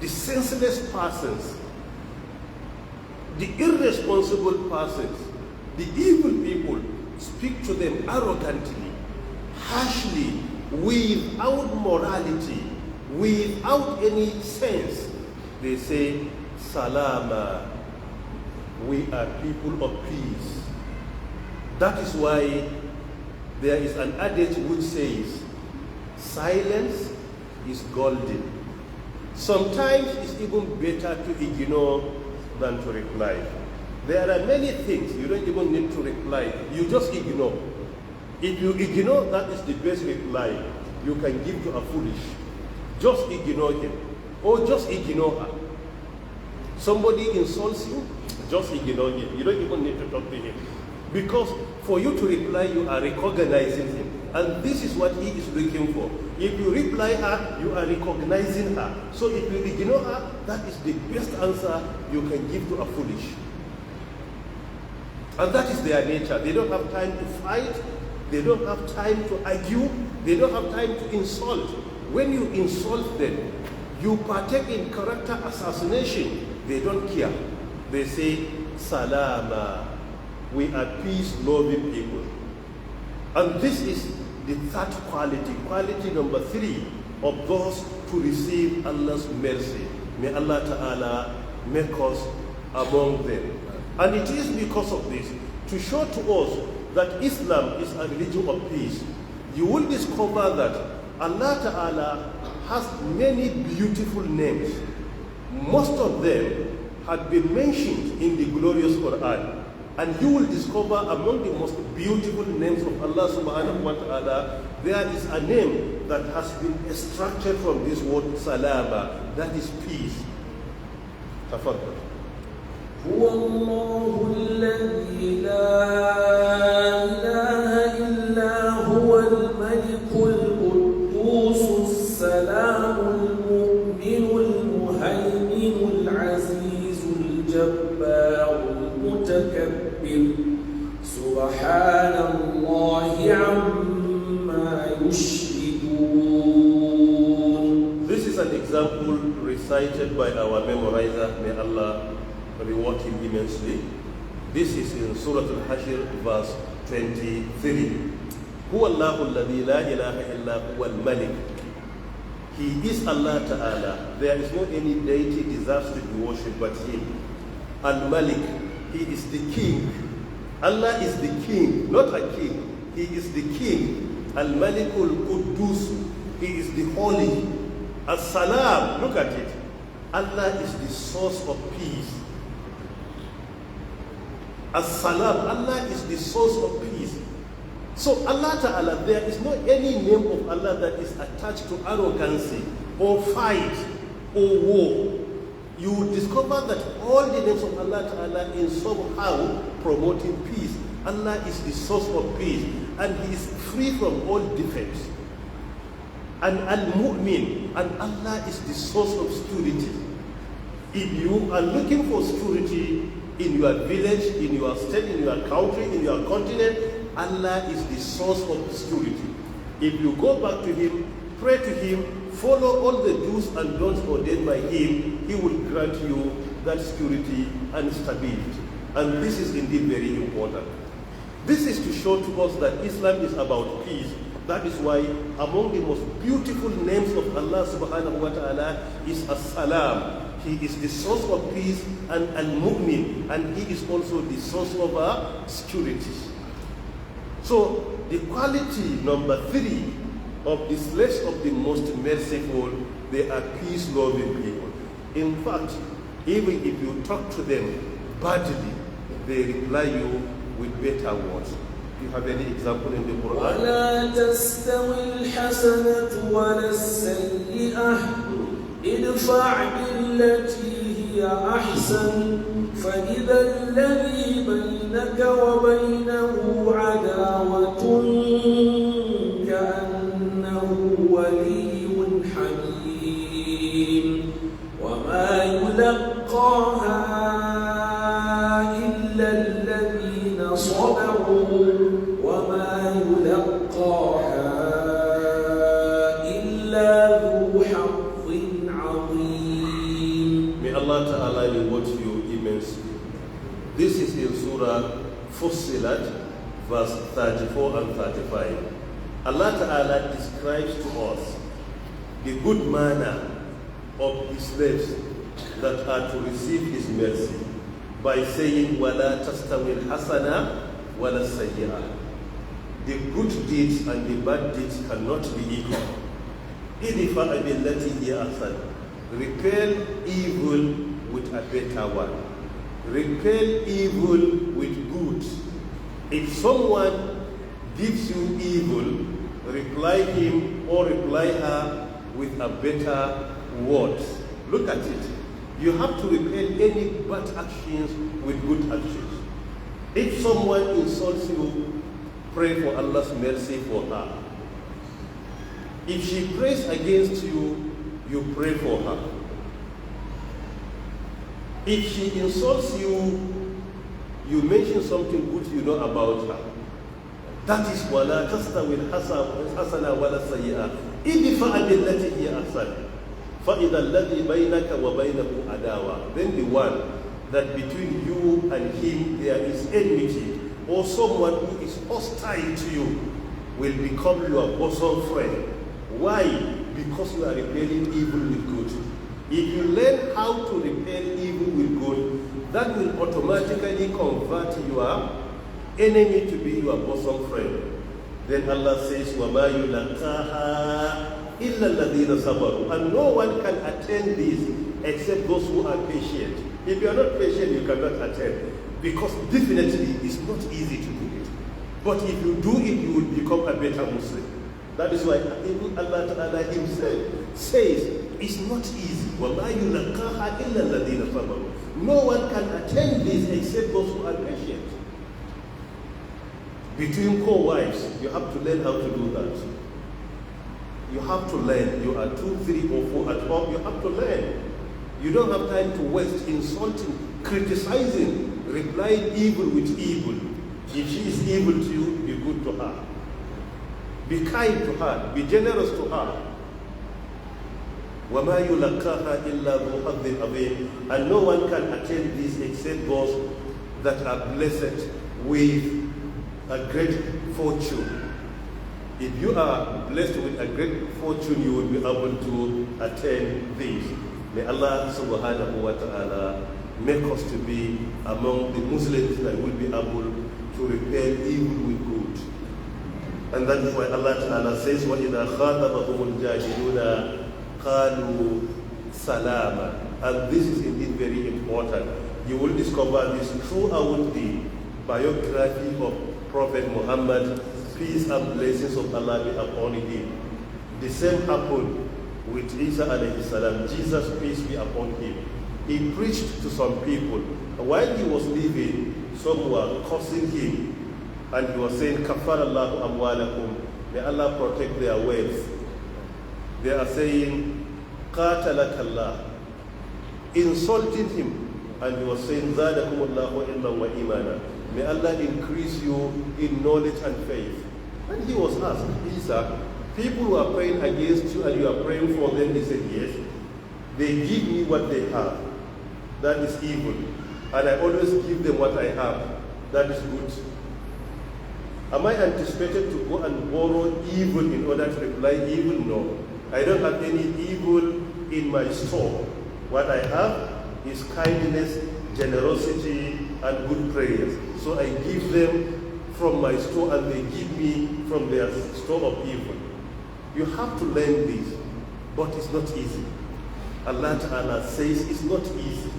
the senseless persons, the irresponsible persons, the evil people speak to them arrogantly, harshly, without morality, without any sense, they say, Salama, we are people of peace. That is why there is an adage which says, silence is golden. Sometimes it's even better to ignore than to reply. There are many things you don't even need to reply. You just ignore. If you ignore, that is the best reply you can give to a foolish. Just ignore him. Or just ignore her. Somebody insults you, just ignore him. You don't even need to talk to him. Because for you to reply, you are recognizing him. And this is what he is looking for. If you reply her, you are recognizing her. So if you ignore her, that is the best answer you can give to a foolish. And that is their nature. They don't have time to fight. They don't have time to argue. They don't have time to insult. When you insult them, you partake in character assassination. They don't care. They say, Salama. We are peace-loving people. And this is the third quality. Quality number 3 of those to receive Allah's mercy. May Allah Ta'ala make us among them. And it is because of this, to show to us that Islam is a religion of peace, you will discover that Allah Ta'ala has many beautiful names. Most of them had been mentioned in the glorious Quran. And you will discover among the most beautiful names of Allah Subhanahu wa Ta'ala, there is a name that has been extracted from this word Salama, that is peace. Tafaddal. هو الله الذي لا إله إلا هو الملك القدوس السلام المؤمن المهيمن العزيز الجبار المتكبر سبحان الله عما يشركون. This is an example recited by our memorizer. May Allah reward him immensely. This is in Surah Al-Hashr, verse 23. هو الله الذي لا إله إلا هو الملك. He is Allah Ta'ala. There is no any deity deserves to be worshipped but him. Al-Malik. He is the king. Allah is the king, not a king. He is the king. Al-Malikul Quddus. He is the holy. As-Salam. Look at it. Allah is the source of peace. As-Salam. Allah is the source of peace. So Allah Ta'ala, there is not any name of Allah that is attached to arrogancy or fight or war. You will discover that all the names of Allah Ta'ala in somehow promoting peace. Allah is the source of peace and He is free from all defects. And Al-Mu'min, and Allah is the source of security. If you are looking for security in your village, in your state, in your country, in your continent, Allah is the source of security. If you go back to Him, pray to Him, follow all the do's and don'ts ordained by Him, He will grant you that security and stability. And this is indeed very important. This is to show to us that Islam is about peace. That is why among the most beautiful names of Allah subhanahu wa ta'ala is As-Salam. He is the source of peace and Al-Mu'min, and He is also the source of security. So the quality number 3 of the slaves of the most merciful, they are peace-loving people. In fact, even if you talk to them badly, they reply you with better words. Do you have any example in the Quran? وَلَا تَسْتَوِي الْحَسَنَةُ وَلَا السَّيِّئَةُ ادْفَعْ بِالَّتِي هِيَ أَحْسَنُ فَإِذَا الَّذِي بَيْنَكَ وَبَيْنَهُ عَدَاوَةٌ كَأَنَّهُ وَلِيٌّ حَمِيمٌ وَمَا يُلَقَّاهَا إِلَّا الَّذِينَ صَبَرُوا وَمَا يُلَقَّاهَا إِلَّا ذُو حَظٍّ عَظِيمٍ. May Allah Ta'ala reward you immensely. This is in Surah Fussilat, verse 34 and 35. Allah Ta'ala describes to us the good manner of His slaves that are to receive His mercy by saying, وَلَا تَسْتَوِي الْحَسَنَةُ وَلَا السَّيِّئَةُ. The good deeds and the bad deeds cannot be equal. إِدْفَعْ بِالَّتِي هِيَ أَحْسَنُ. Repel evil with a better one. Repel evil with good. If someone gives you evil, reply him or reply her with a better word. Look at it. You have to repel any bad actions with good actions. If someone insults you, pray for Allah's mercy for her. If she prays against you, you pray for her. If she insults you, you mention something good you know about her. That is وَلَا تَسْتَوِي الْحَسَنَةُ وَلَا السَّيِّئَةُ إِدْفَعْ بِالَّتِي هِيَ أَحْسَنُ فَإِذَا الَّذِي بَيْنَكَ وَبَيْنَهُ عَدَاوَةٌ. Then the one that between you and him there is enmity, or someone who is hostile to you, will become your bosom friend. Why? Because you are repelling evil with good. If you learn how to repel evil with good, that will automatically convert your enemy to be your bosom friend. Then Allah says, وَمَا يُلَقَّاهَا إِلَّا الَّذِينَ صَبَرُوا. And no one can attain this except those who are patient. If you are not patient, you cannot attain. Because definitely it's not easy to do it. But if you do it, you will become a better Muslim. That is why even Allah Ta'ala Himself says, it's not easy. وَمَا يُلَقَّاهَا إِلَّا الَّذِينَ صَبَرُوا. No one can attain this except those who are patient. Between co-wives, you have to learn how to do that. You have to learn. You are 2, 3, or 4 at home. You have to learn. You don't have time to waste insulting, criticizing, replying evil with evil. If she is evil to you, be good to her. Be kind to her. Be generous to her. وَمَا يُلَقَّاهَا إِلَّا ذُو حَظٍّ عَظِيمٍ. And no one can attain this except those that are blessed with a great fortune. If you are blessed with a great fortune, you will be able to attain this. May Allah subhanahu wa ta'ala make us to be among the Muslims that will be able to repel evil with good. And that is why Allah ta'ala says, وَإِذَا خَاطَبَهُمُ الْجَاهِلُونَ قَالُوا سَلَامًا. And this is indeed very important. You will discover this throughout the biography of Prophet Muhammad peace and blessings of Allah be upon him. The same happened with Isa alayhi salam. Jesus, peace be upon him. He preached to some people. While he was leaving, some were cursing him. And he was saying, Kafar Allahu amwalakum. May Allah protect their wealth. They are saying, Qatalak Allah. Insulting him. And he was saying, Zadakum Allahu ilman wa imana. May Allah increase you in knowledge and faith. And he was asked, Isa, people who are praying against you and you are praying for them, he said, yes. They give me what they have. That is evil. And I always give them what I have. That is good. Am I anticipated to go and borrow evil in order to reply evil? No. I don't have any evil in my store. What I have is kindness, generosity, and good prayers. So I give them from my store and they give me from their store of evil. You have to learn this, but it's not easy. Allah Ta'ala says it's not easy.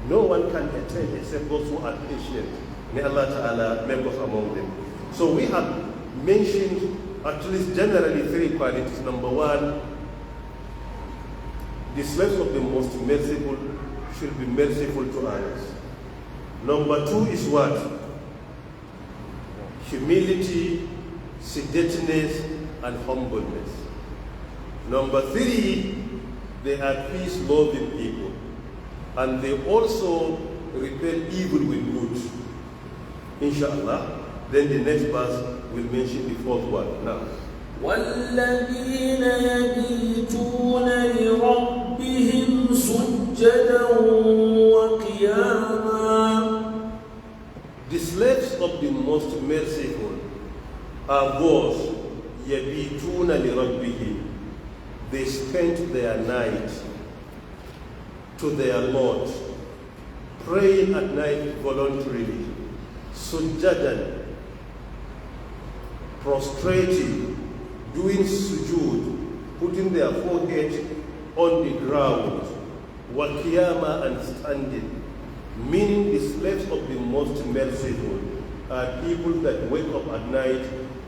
No one can attain except those who are patient. May Allah Ta'ala make us among them. So we have mentioned at least generally 3 qualities. Number 1, the slaves of the most merciful should be merciful to others. Number 2 is what? Humility, sedateness, and humbleness. Number 3, they are peace-loving people. And they also repel evil with good. Inshallah. Then the next verse will mention the 4th one. Now. وَالَّذِينَ يَبِيتُونَ لِرَبِّهِمْ سُجَّدًا وَقِيَامًا. The slaves of the most merciful are those يَبِيتُونَ لِرَبِّهِمْ. They spent their night to their Lord, praying at night voluntarily, sujjadan, prostrating, doing sujood, putting their forehead on the ground, wakiyama, and standing. Meaning the slaves of the most merciful are people that wake up at night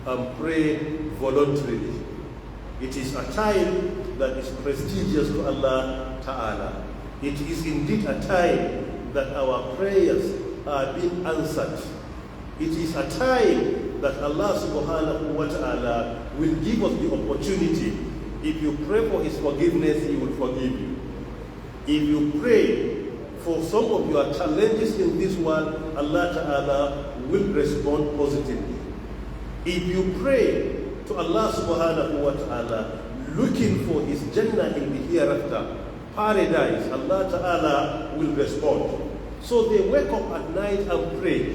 and pray voluntarily. It is a time that is prestigious to Allah Ta'ala. It is indeed a time that our prayers are being answered. It is a time that Allah Subhanahu wa Ta'ala will give us the opportunity. If you pray for His forgiveness, He will forgive you. If you pray for some of your challenges in this world, Allah Ta'ala will respond positively. If you pray to Allah Subhanahu wa Ta'ala, looking for His Jannah in the hereafter, paradise, Allah Ta'ala will respond. So they wake up at night and pray.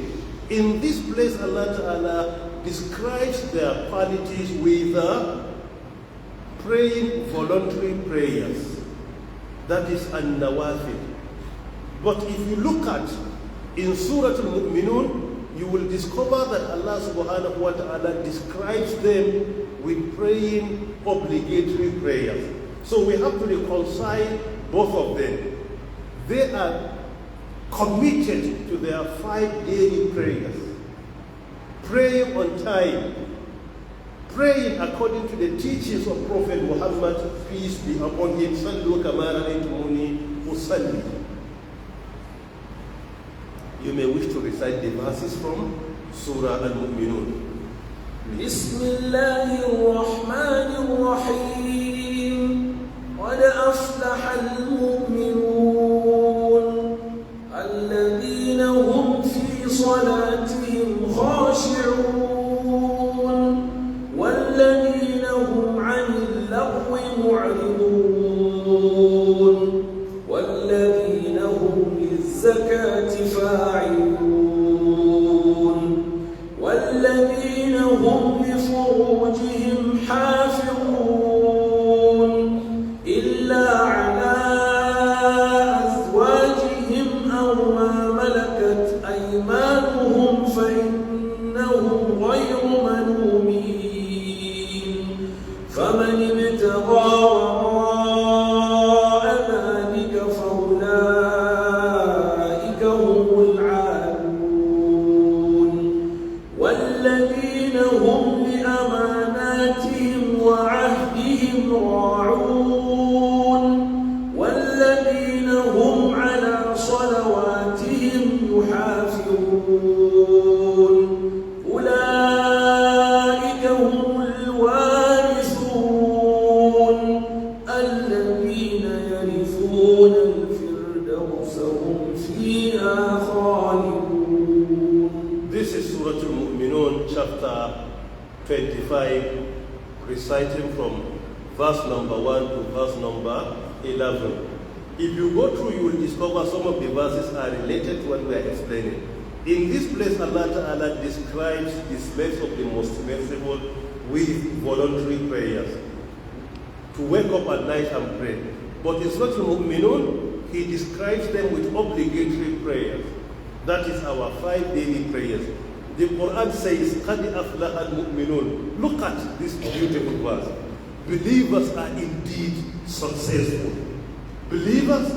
In this place, Allah Ta'ala describes their qualities with praying voluntary prayers. That is an-nawafil. But if you look at in Surah Al-Mu'minun, you will discover that Allah Subhanahu wa Ta'ala describes them with praying obligatory prayers. So we have to reconcile both of them. They are committed to their 5 daily prayers, praying on time, praying according to the teachings of Prophet Muhammad, peace be upon him. Sallu kama ra'aytumuni usalli. You may wish to recite the verses from Surah Al-Mu'minun. Bismillahirrahmanirrahim. قد أفلح المؤمنون الذين هم في صلاتهم خاشعون والذين هم عن اللغو معرضون والذين هم للزكاة فاعلون والذين هم لفروجهم حافظون إلا على أزواجهم أو ما ملكت أيمانهم فإنهم غير ملومين فمن ابتغى وراء ذلك فأولئك هم العادون والذين هم راعون والذين هم على صلواتهم يحافظون أولئك هم الوارثون الذين يرثون الفردوس هم فيها خالدون. This is Surah Al-Mu'minun, chapter 25, reciting from verse number 1 to verse number 11. If you go through, you will discover some of the verses are related to what we are explaining. In this place, Allah Ta'ala describes the slaves of the Most Merciful with voluntary prayers. To wake up at night and pray. But in Surah Al-Mu'minun, He describes them with obligatory prayers. That is our 5 daily prayers. The Quran says, قَدْ أَفْلَحَ الْمُؤْمِنُونَ. Look at this beautiful verse. Believers are indeed successful. Believers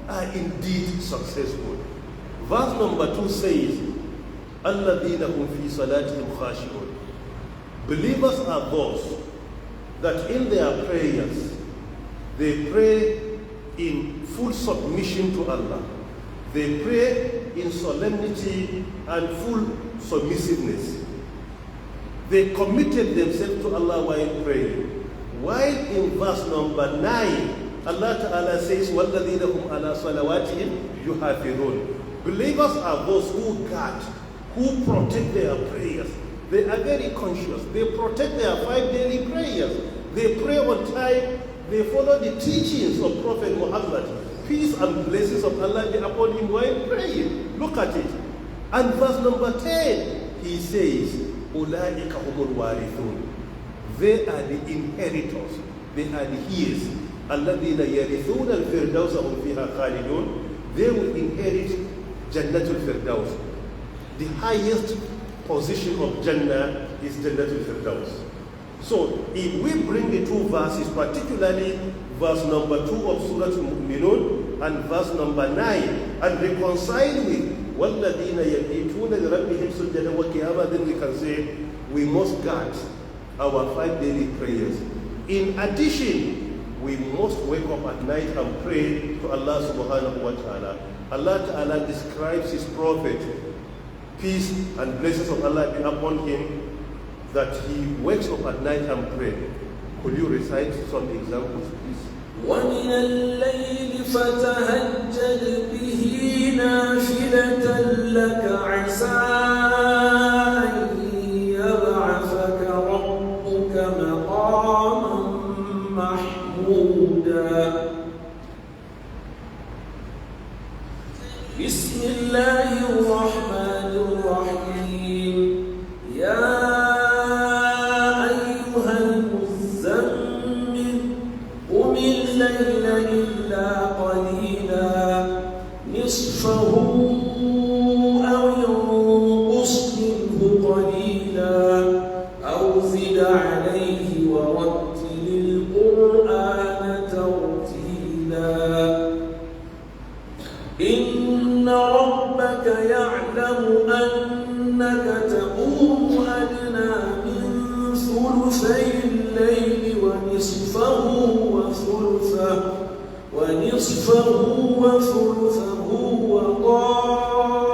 are indeed successful. Verse number 2 says, الَّذِينَ هُمْ فِي صَلَاتِهِمْ خَاشِعُونَ. Believers are those that in their prayers, they pray in full submission to Allah. They pray in solemnity and full submissiveness. They committed themselves to Allah while praying. While in verse number 9, Allah Ta'ala says, وَالَّذِينَ هُمْ عَلَى صَلَوَاتِهِمْ يُحَافِظُونَ. Believers are those who guard, who protect their prayers. They are very conscious. They protect their 5 daily prayers. They pray on time. They follow the teachings of Prophet Muhammad. Peace and blessings of Allah be upon him while praying. Look at it. And verse number 10, he says, أُولَٰئِكَ هُمُ الْوَارِثُونَ. They are the inheritors. They are the heirs. الَّذِينَ يَرِثُونَ الْفِرْدَوْسَ هُمْ فِيهَا خَالِدُونَ. They will inherit Jannatul Firdaus. The highest position of Jannah is Jannatul Firdaus. So, if we bring the 2 verses, particularly verse number 2 of Surah Al-Mu'minun and verse number 9, and reconcile with وَالَّذِينَ يَبِيتُونَ لِرَبِّهِمْ سُجَّدًا وَقِيَامًا, then we can say we must guard our 5 daily prayers. In addition, we must wake up at night and pray to Allah subhanahu wa ta'ala. Allah Ta'ala describes His Prophet, peace and blessings of Allah be upon him, that he wakes up at night and pray. Could you recite some examples, please? وَمِنَ اللَّيْلِ فَتَهَجَّدْ بِهِ نَافِلَةً لَكَ عَسَىٰ أَن يَبْعَثَكَ رَبُّكَ مَقَامًا مَحْمُودًا. بسم الله الرحمن الرحيم. يا أيها المزمل قم الليل إلا قليلا نصفه أو انقص منه قليلا أو زد عليه ورتل القرآن ترتيلا. إن ربك يعلم أنك تقوم أدنى من ثلثي الليل ونصفه وثلثه وطائفة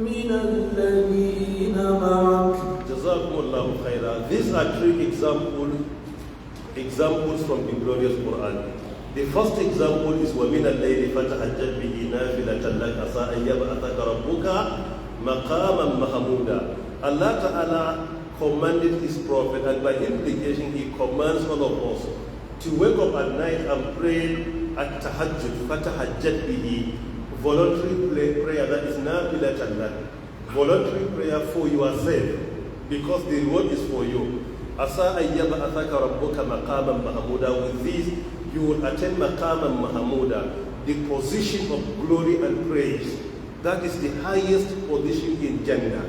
من الذين معك. Jazakumullahu khairan. These are 3 examples from the glorious Quran. The first example is وَمِنَ اللَّيْلِ فَتَهَجَّدْ بِهِ نَافِلَةً لَكَ عَسَىٰ أَن يَبْعَثَكَ رَبُّكَ مَقَامًا مَحْمُودًا. Allah Ta'ala commanded His Prophet, and by implication He commands all of us to wake up at night and pray at tahajjud, فَتَهَجَّدْ بِهِ, voluntary prayer, that is nafilatan lak, voluntary prayer for yourself, because the reward is for you. عَسَىٰ أَن يَبْعَثَكَ رَبُّكَ مَقَامًا مَحْمُودًا. With this, you will attain maqaman mahmuda, the position of glory and praise. That is the highest position in Jannah.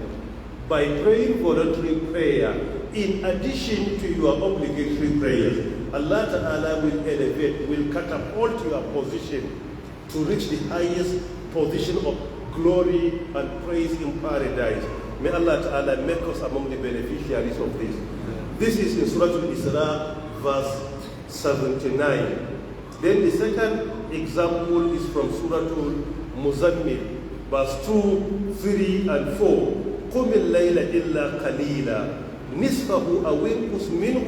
By praying voluntary prayer, in addition to your obligatory prayers, Allah Ta'ala will elevate, will catapult your position to reach the highest position of glory and praise in paradise. May Allah Ta'ala make us among the beneficiaries of this. This is in Surah Al-Isra, verse 79. Then the second example is from Surah Al-Muzammil, verse 2, 3, and 4. قُمِ اللَّيْلَ إِلَّا قَلِيلًا نِصْفَهُ أَوْ انقُصْ مِنْهُ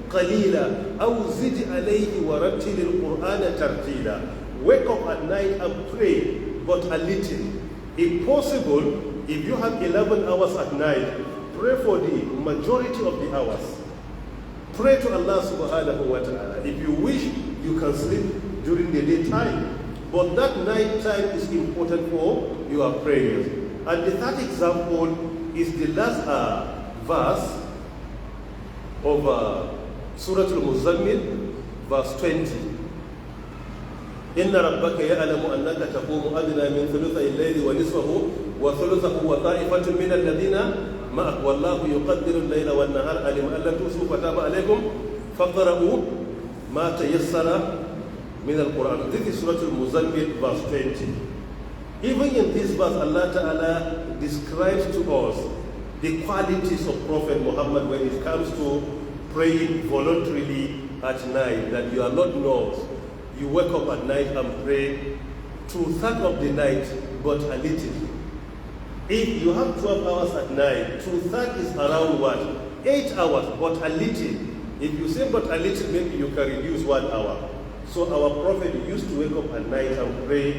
قَلِيلًا أَوْ زِدْ عَلَيْهِ وَرَتِّلِ الْقُرْآنَ تَرْتِيلًا. Wake up at night and pray, but a little. If possible, if you have 11 hours at night, pray for the majority of the hours. Pray to Allah subhanahu wa ta'ala. If you wish, you can sleep during the daytime. But that night time is important for your prayers. And the third example is the last verse of Surah Al-Muzammil, verse 20. إن ربك يعلم أنك تقوم أدنى من ثلثي الليل ونصفه وثلثه وطائفة من الذين معك والله يقدر الليل والنهار علم أن لن تحصوا فتاب عليكم فاقرؤوا ما تيسر من القرآن. This is Surah Al-Muzammil, verse 20. Even in this verse, Allah Ta'ala describes to us the qualities of Prophet Muhammad when it comes to praying voluntarily at night, that your Lord knows. You wake up at night and pray 2/3 of the night, but a little. If you have 12 hours at night, 2/3 is around what? 8 hours, but a little. If you say but a little, maybe you can reduce 1 hour. So our Prophet used to wake up at night and pray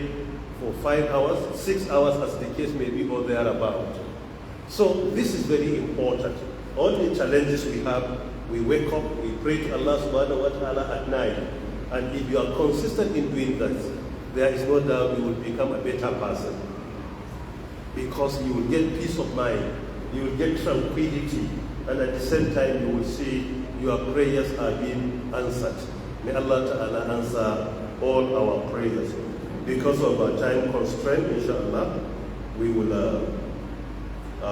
for 5 hours, 6 hours as the case may be, or thereabout. So this is very important. All the challenges we have, we wake up, we pray to Allah subhanahu wa ta'ala at night. And if you are consistent in doing that, there is no doubt you will become a better person. Because you will get peace of mind, you will get tranquility, and at the same time you will see your prayers are being answered. May Allah Ta'ala answer all our prayers. Because of our time constraint, inshallah, we will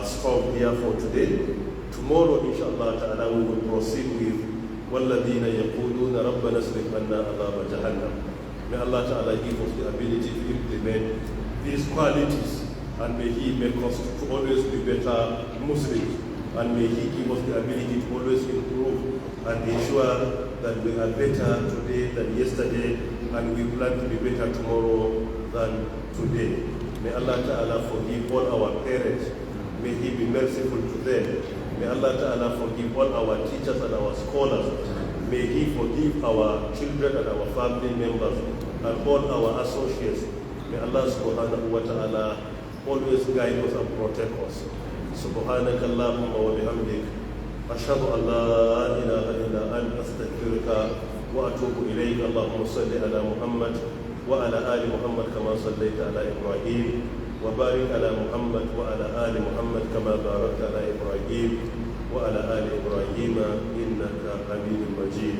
stop here for today. Tomorrow, inshallah Ta'ala, we will proceed with وَالَّذِينَ يَقُولُونَ رَبَّنَا اصْرِفْ عَنَّا عَذَابَ جَهَنَّمَ. May Allah Ta'ala give us the ability to implement these qualities, and may He make us to always be better Muslims, and may He give us the ability to always improve and ensure that we are better today than yesterday, and we plan to be better tomorrow than today. May Allah Ta'ala forgive all our parents. May He be merciful to them. May Allah Ta'ala forgive all our teachers and our scholars. May He forgive our children and our family members and all our associates. May Allah subhanahu wa ta'ala always guide us and protect us. Subhanaka Allahumma wa bihamdik. Ashhadu an la ilaha illa anta astaghfiruka wa atubu ilayk. Allahumma salli ala Muhammad wa ala ali Muhammad kama sallaita ala Ibrahim. وبارك على محمد وعلى آل محمد كما باركت على إبراهيم وعلى آل إبراهيم إنك حميد مجيد.